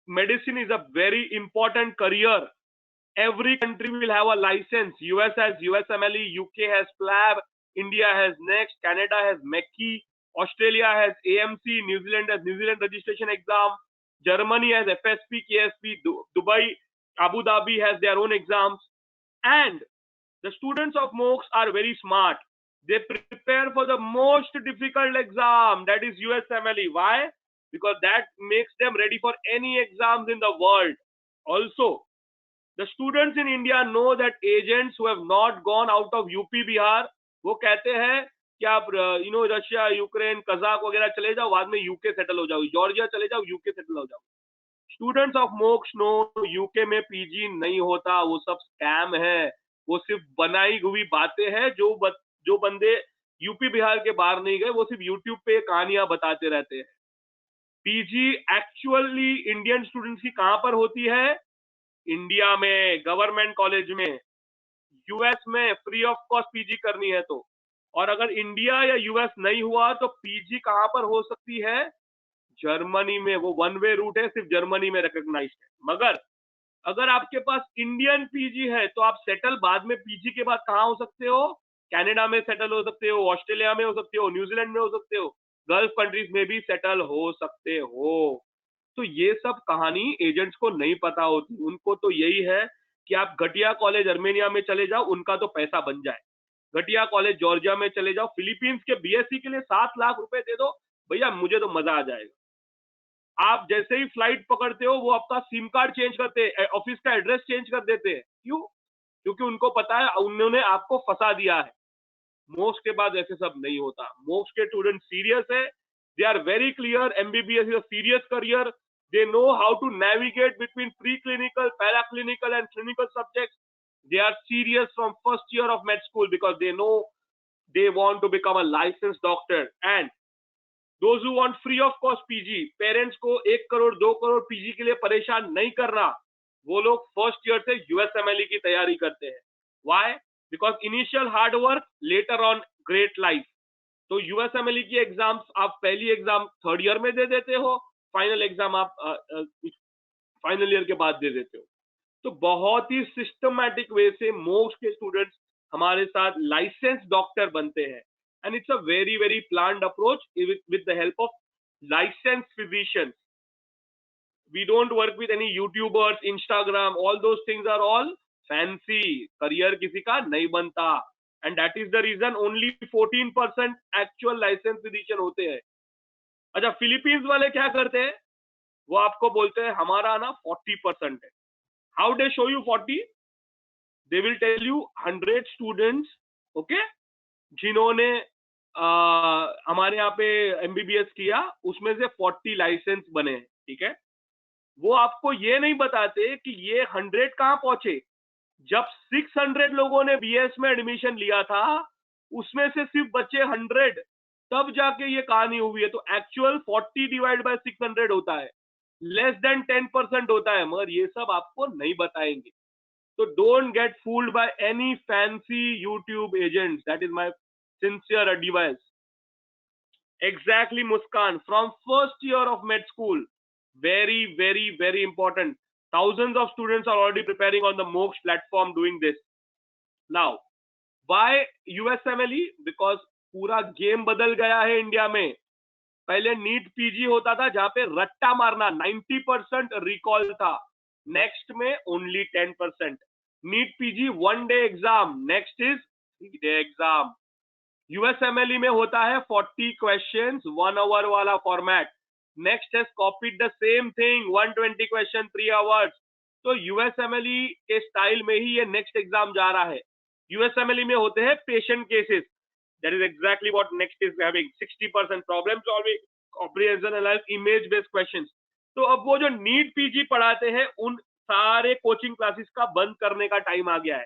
medicine is a very important career. Every country will have a license. US has USMLE, UK has PLAB, India has NEXT, Canada has MECI, Australia has AMC, New Zealand has New Zealand registration exam, Germany has FSP, KSP, Dubai, Abu Dhabi has their own exams. And the students of MOOCs are very smart. They prepare for the most difficult exam, that is USMLE. Why? Because that makes them ready for any exams in the world. Also, the students in India know that agents who have not gone out of UP Bihar, वो कहते हैं कि आप Russia, Ukraine, Kazakh वगैरह चले जाओ, बाद में यूके सेटल हो जाओ, जॉर्जिया चले जाओ, यूके सेटल हो जाओ. स्टूडेंट्स ऑफ मोक्ष नो यूके में पीजी नहीं होता, वो सब स्कैम है. वो सिर्फ बनाई हुई बातें हैं. जो बंदे यूपी बिहार के बाहर नहीं गए, वो सिर्फ यूट्यूब पे कहानियां बताते रहते हैं. पीजी एक्चुअली इंडियन स्टूडेंट्स की कहां पर होती है? इंडिया में, गवर्नमेंट कॉलेज में. यूएस में फ्री ऑफ कॉस्ट पीजी करनी है तो. और अगर इंडिया या यूएस नहीं हुआ तो पीजी कहां पर हो सकती है? जर्मनी में. वो वन वे रूट है, सिर्फ जर्मनी में रिकॉग्नाइज्ड है. मगर अगर आपके पास इंडियन पीजी है तो आप सेटल बाद में पीजी के बाद कहां हो सकते हो? कनाडा में सेटल हो सकते हो, ऑस्ट्रेलिया में हो सकते हो, न्यूजीलैंड में हो सकते हो, गल्फ कंट्रीज में भी सेटल हो सकते हो. तो ये सब कहानी एजेंट्स को नहीं पता होती. उनको तो यही है कि आप घटिया कॉलेज अर्मेनिया में चले जाओ, उनका तो पैसा बन जाए. घटिया कॉलेज जॉर्जिया में चले जाओ, फिलीपींस के बीएससी के लिए 7 लाख रुपए दे दो, भैया मुझे तो मजा आ जाएगा. आप जैसे ही फ्लाइट पकड़ते हो, वो आपका सिम कार्ड चेंज करते हैं, ऑफिस का एड्रेस चेंज कर देते हैं. क्यों? क्योंकि उनको पता है उन्होंने आपको फंसा दिया है. मोक्ष के बाद ऐसे सब नहीं होता. मोक्ष के स्टूडेंट सीरियस है. They are very clear. MBBS is a serious career. They know how to navigate between pre clinical, para clinical and clinical subjects. They are serious from first year of med school because they know they want to become a licensed doctor. And those who want free of cost PG, parents को 1 crore 2 crore PG के लिए परेशान नहीं करना, वो लोग first year से USMLE की तैयारी करते हैं. Why? Because initial hard work, later on great life. तो यूएसएमएलई की एग्जाम्स आप पहली एग्जाम थर्ड ईयर में दे देते हो, फाइनल एग्जाम आप फाइनल ईयर के बाद दे देते हो. तो बहुत ही सिस्टमैटिक वे से मोक्ष के स्टूडेंट्स हमारे साथ लाइसेंस डॉक्टर बनते हैं. And it's a very very planned approach with the help of license physicians. We don't work with any YouTubers, Instagram, all those things are all fancy. Career किसी का नहीं बनता. And that is the reason only 14% actual license physician होते हैं. अच्छा, Philippines वाले क्या करते हैं? वो आपको बोलते हैं हमारा ना 40% है. How they show you 40? They will tell you 100 students, okay, जिन्होंने हमारे यहाँ पे एमबीबीएस किया, उसमें से 40 लाइसेंस बने हैं. ठीक है. वो आपको ये नहीं बताते कि ये 100 कहाँ पहुंचे. जब 600 लोगों ने बीएस में एडमिशन लिया था, उसमें से सिर्फ बचे 100, तब जाके ये कहानी हुई है. तो एक्चुअल 40 डिवाइड बाय 600 होता है, लेस देन 10% होता है. मगर ये सब आपको नहीं बताएंगे. तो don't get fooled by any fancy YouTube agents. That is my sincere advice. Exactly Muskan, from first year of med school, very very very important. Thousands of students are already preparing on the MOOCs platform doing this. Now, why USMLE? Because पूरा game बदल गया है India में। पहले NEET PG होता था जहां पे रट्टा मारना 90% रिकॉल था, नेक्स्ट में only 10%। NEET PG 1 day exam, next is 3 day exam. USMLE में होता है 40 क्वेश्चंस 1 आवर वाला format, next has copied the same thing 120 question 3 hours. तो यूएसएमएलई के स्टाइल में ही ये नेक्स्ट एग्जाम जा रहा है। यूएसएमएलई में होते हैं patient cases, that is exactly what next is having 60% problem solving, comprehension analysis, image based questions। तो अब वो जो नीट पीजी पढ़ाते हैं उन सारे कोचिंग क्लासेस का बंद करने का टाइम आ गया है।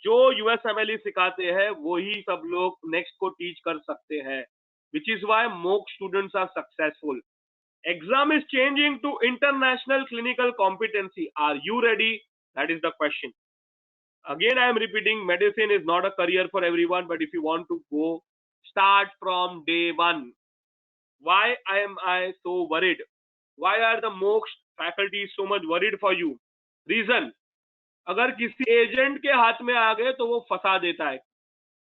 जो यूएसएमएलई सिखाते हैं वही सब लोग नेक्स्ट को टीच कर सकते हैं, which is why mock students are successful. Exam is changing to international clinical competency, are you ready? That is the question. Again, I am repeating, medicine is not a career for everyone, but if you want to go, start from day one. Why am I so worried? Why are the MOOCs faculty so much worried for you? Reason, अगर किसी agent के हाथ में आ गए तो वो फंसा देता है।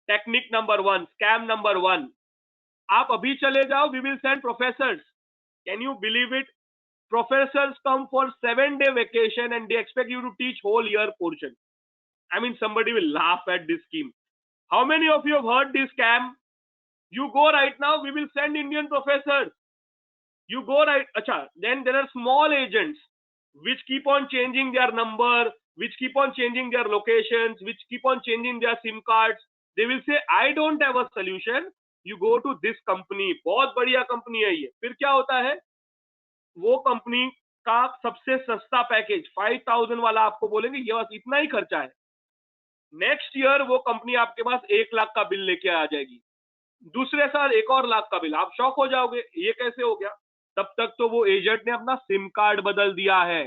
टेक्निक नंबर 1, स्कैम नंबर 1, आप अभी चले जाओ, we will send professors. Can you believe it? Professors come for 7-day vacation and they expect you to teach whole year portion. I mean, somebody will laugh at this scheme. How many of you have heard this scam? You go right now, we will send Indian professors. You go right, acha, then there are small agents which keep on changing their number, which keep on changing their locations, which keep on changing their SIM cards. They will say, I don't have a solution. You go to this company. बहुत बढ़िया company है ये। फिर क्या होता है, वो company का सबसे सस्ता पैकेज 5000 वाला आपको बोलेंगे ये बस इतना ही खर्चा है। नेक्स्ट ईयर वो कंपनी आपके पास 1 लाख का बिल लेके आ जाएगी, दूसरे साल 1 और लाख का बिल। आप शॉक हो जाओगे, ये कैसे हो गया? तब तक तो वो एजेंट ने अपना सिम कार्ड बदल दिया है।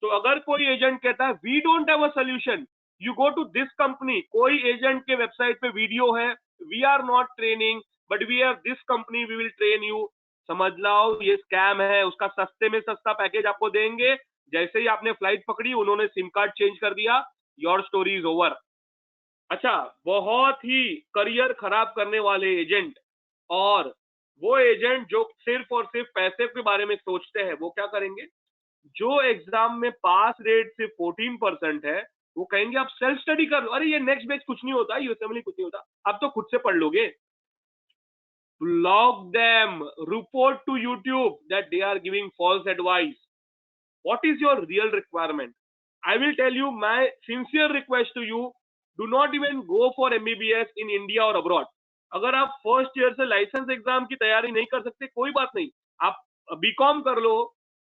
तो अगर कोई एजेंट कहता है we don't have a solution, you go to this company. कोई एजेंट के वेबसाइट पे वीडियो है, we are not training but we have this company, we will train you. समझ लो ये स्कैम है। उसका सस्ते में सस्ता पैकेज आपको देंगे, जैसे ही आपने फ्लाइट पकड़ी उन्होंने सिम कार्ड चेंज कर दिया, योर स्टोरी इज ओवर। अच्छा, बहुत ही करियर खराब करने वाले एजेंट और वो एजेंट जो सिर्फ और सिर्फ पैसे के बारे में सोचते हैं, वो क्या करेंगे? जो एग्जाम में पास रेट सिर्फ 14% है, वो कहेंगे आप सेल्फ स्टडी कर लो। अरे ये नेक्स्ट बैच कुछ नहीं होता, यूएसएमएलई कुछ नहीं होता, आप तो खुद से पढ़ लोगे। Block them, report to YouTube that they are giving false advice. What is your real requirement? I will tell you my sincere request to you, do not even go for MBBS in India or abroad. अगर आप first year से licence exam की तैयारी नहीं कर सकते, कोई बात नहीं, आप बीकॉम कर लो,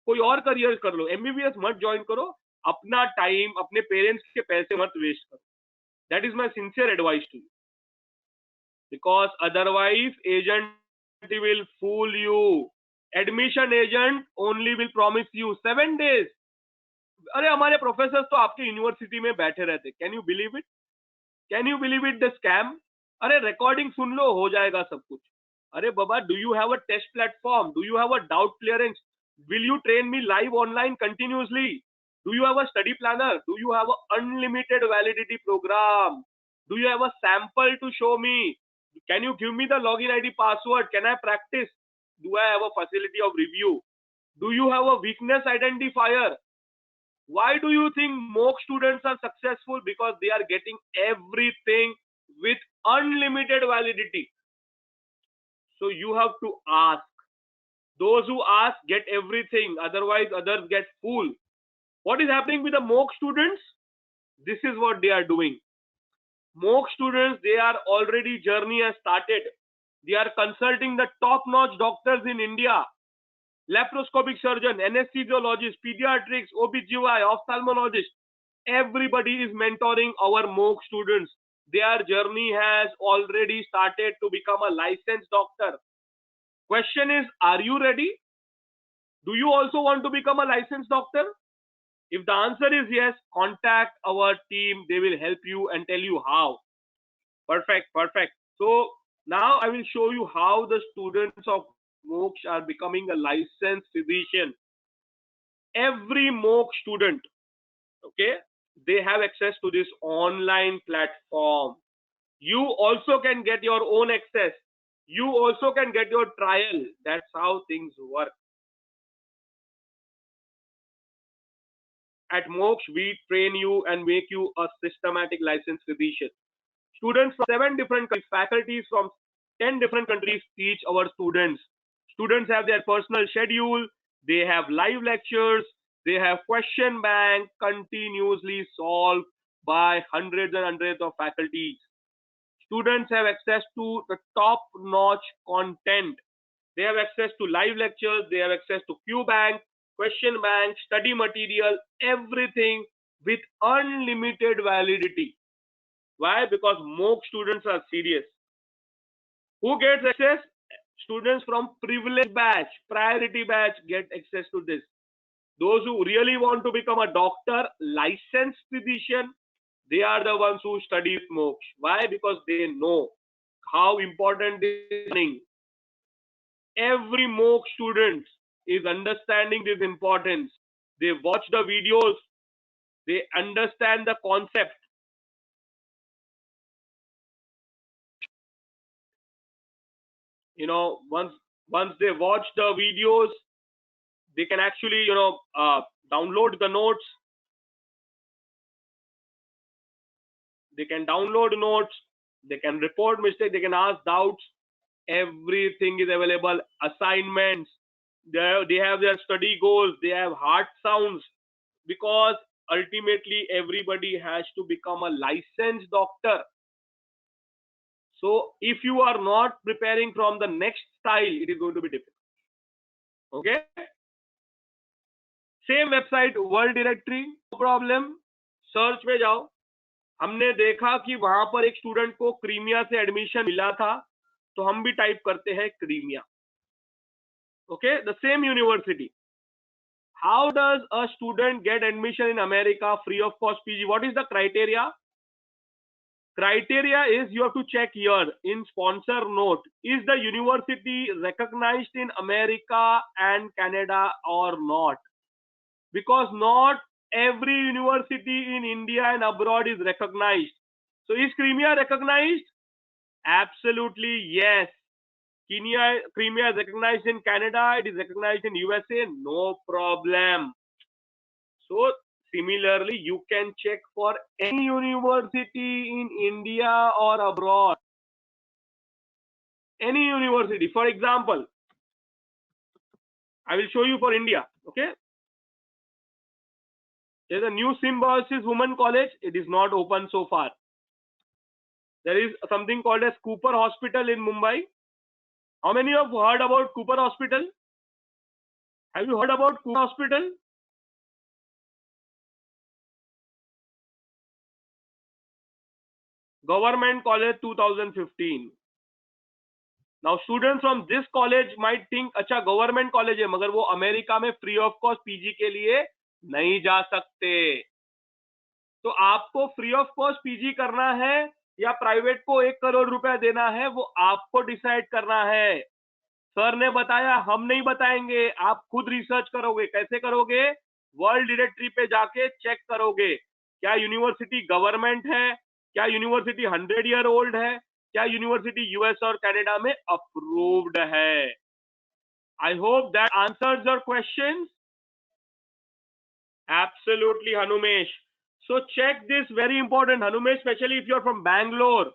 कोई और करियर कर लो, एमबीबीएस मत ज्वाइन करो। अपना टाइम, अपने पेरेंट्स के पैसे मत वेस्ट करो। That is my sincere advice to you, because otherwise agent will fool you. Admission agent only will promise you 7 days। अरे हमारे प्रोफेसर तो आपके यूनिवर्सिटी में बैठे रहते। Can you believe it? Can you believe it the scam? अरे recording सुन लो, हो जाएगा सब कुछ। अरे बाबा, do you have a test platform? Do you have a doubt clearance? Will you train me live online continuously? Do you have a study planner? Do you have a unlimited validity program? Do you have a sample to show me? Can you give me the login ID password? Can I practice? Do I have a facility of review? Do you have a weakness identifier? Why do you think MOOC students are successful? Because they are getting everything with unlimited validity. So you have to ask. Those who ask get everything, otherwise others get fooled. What is happening with the MOOC students? This is what they are doing. MOOC students, they are already journey has started. They are consulting the top-notch doctors in India. Laparoscopic surgeon, anesthesiologist, pediatrics, OBGY, ophthalmologist. Everybody is mentoring our MOOC students. Their journey has already started to become a licensed doctor. Question is, are you ready? Do you also want to become a licensed doctor? If the answer is yes, contact our team. They will help you and tell you how. Perfect, perfect. So now I will show you how the students of MOOCs are becoming a licensed physician. Every MOOC student, okay, they have access to this online platform. You also can get your own access. You also can get your trial. That's how things work. At Moksha, we train you and make you a systematic licensed physician. Students from 7 different countries, faculties from 10 different countries teach our students. Students have their personal schedule, they have live lectures, they have question bank continuously solved by hundreds and hundreds of faculties. Students have access to the top-notch content. They have access to live lectures, they have access to Q bank, question bank, study material, everything with unlimited validity. Why? Because Moksha students are serious. Who gets access? Students from privileged batch, priority batch get access to this. Those who really want to become a doctor, licensed physician, they are the ones who study Moksha. Why? Because they know how important this is. Every Moksha student is understanding this importance. They watch the videos, they understand the concept. You know, once they watch the videos, they can actually, download the notes. They can download notes. They can report mistakes. They can ask doubts. Everything is available. Assignments. They have their study goals. They have heart sounds. Because ultimately, everybody has to become a licensed doctor. So if you are not preparing from the next style, it is going to be difficult. Okay? Same website, World Directory, no problem. Search में जाओ. हमने देखा कि वहां पर एक student को Crimea से एडमिशन मिला था, तो हम भी टाइप करते हैं Crimea. Okay, the same university. How does a student get admission in America free of cost PG? What is the criteria? Criteria is you have to check here in sponsor note, is the university recognized in America and Canada or not? Because not every university in India and abroad is recognized. So is Crimea recognized? Absolutely yes. Crimea is recognized in Canada, it is recognized in USA, no problem. So similarly, you can check for any university in India or abroad. Any university. For example, I will show you for India. Okay. There's a new Symbiosis Women College. It is not open so far. There is something called as Cooper Hospital in Mumbai. How many of you have heard about Cooper Hospital? Have you heard about Cooper Hospital? Government College 2015. Now students from this college might think, अच्छा government college है मगर वो America में free of cost PG के लिए नहीं जा सकते. तो आपको फ्री ऑफ कॉस्ट पीजी करना है या प्राइवेट को 1 करोड़ रुपया देना है, वो आपको डिसाइड करना है. सर ने बताया, हम नहीं बताएंगे, आप खुद रिसर्च करोगे. कैसे करोगे? वर्ल्ड डायरेक्टरी पे जाके चेक करोगे क्या यूनिवर्सिटी गवर्नमेंट है, क्या यूनिवर्सिटी 100 ईयर ओल्ड है, क्या यूनिवर्सिटी यूएस और कनाडा में अप्रूव्ड है. I hope that answers your question. Absolutely, Hanumesh. So check this, very important, Hanumesh, especially if you're from Bangalore.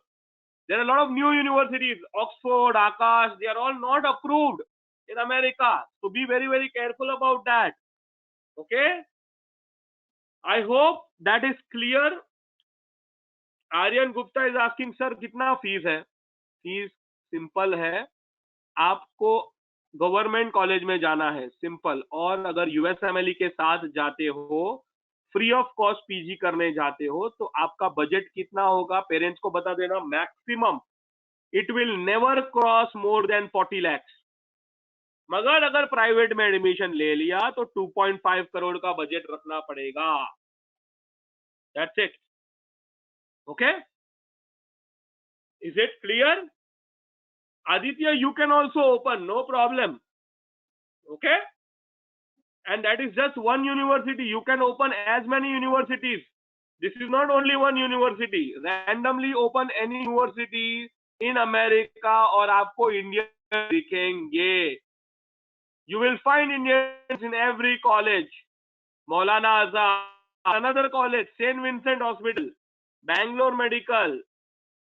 There are a lot of new universities, Oxford, Akash, they are all not approved in America. So be very, very careful about that. Okay? I hope that is clear. Aryan Gupta is asking, sir, कितना fees है? Fees simple है. आपको government college में जाना है, simple. और अगर USMLE के साथ जाते हो, फ्री ऑफ कॉस्ट पीजी करने जाते हो, तो आपका बजट कितना होगा पेरेंट्स को बता देना. Maximum it will never cross more than 40 lakhs. मगर अगर प्राइवेट में एडमिशन ले लिया तो 2.5 करोड़ का बजट रखना पड़ेगा. That's it. Okay, is it clear? Aditya, you can also open, no problem. Okay? And that is just one university. You can open as many universities. This is not only one university. Randomly open any university in America और आपको Indian दिखेंगे. You will find Indians in every college. Maulana Azad, another college, St. Vincent Hospital, Bangalore Medical,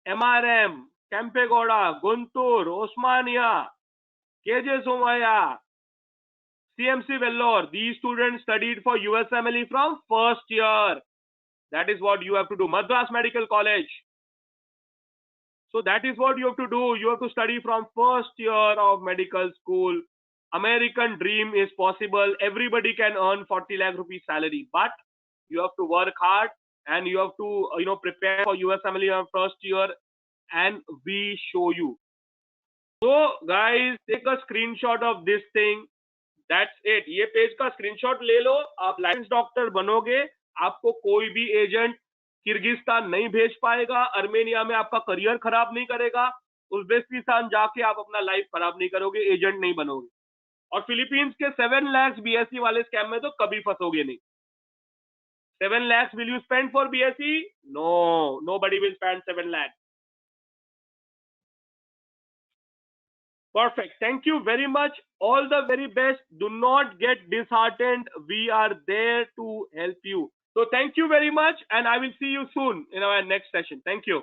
MRM, Kempegowda, Guntur, Osmania, KJ Somaya, CMC Vellore. These students studied for USMLE from first year. That is what you have to do. Madras Medical College. So that is what you have to do. You have to study from first year of medical school. American dream is possible. Everybody can earn 40 lakh rupees salary, but you have to work hard and you have to prepare for USMLE on first year, and we show you. So guys, take a screenshot of this thing. That's it. ये page का screenshot ले लो. आप licence doctor बनोगे. आपको कोई भी agent Kyrgyzstan नहीं भेज पाएगा. अर्मेनिया में आपका करियर खराब नहीं करेगा. उज्बेकिस्तान जाके आप अपना लाइफ खराब नहीं करोगे. एजेंट नहीं बनोगे. और फिलीपींस के 7 lakhs बीएससी वाले स्कैम में तो कभी फंसोगे नहीं. 7 lakhs will you spend for BSc? No, nobody will spend 7 lakhs. Perfect. Thank you very much. All the very best. Do not get disheartened. We are there to help you. So thank you very much, and I will see you soon in our next session. Thank you.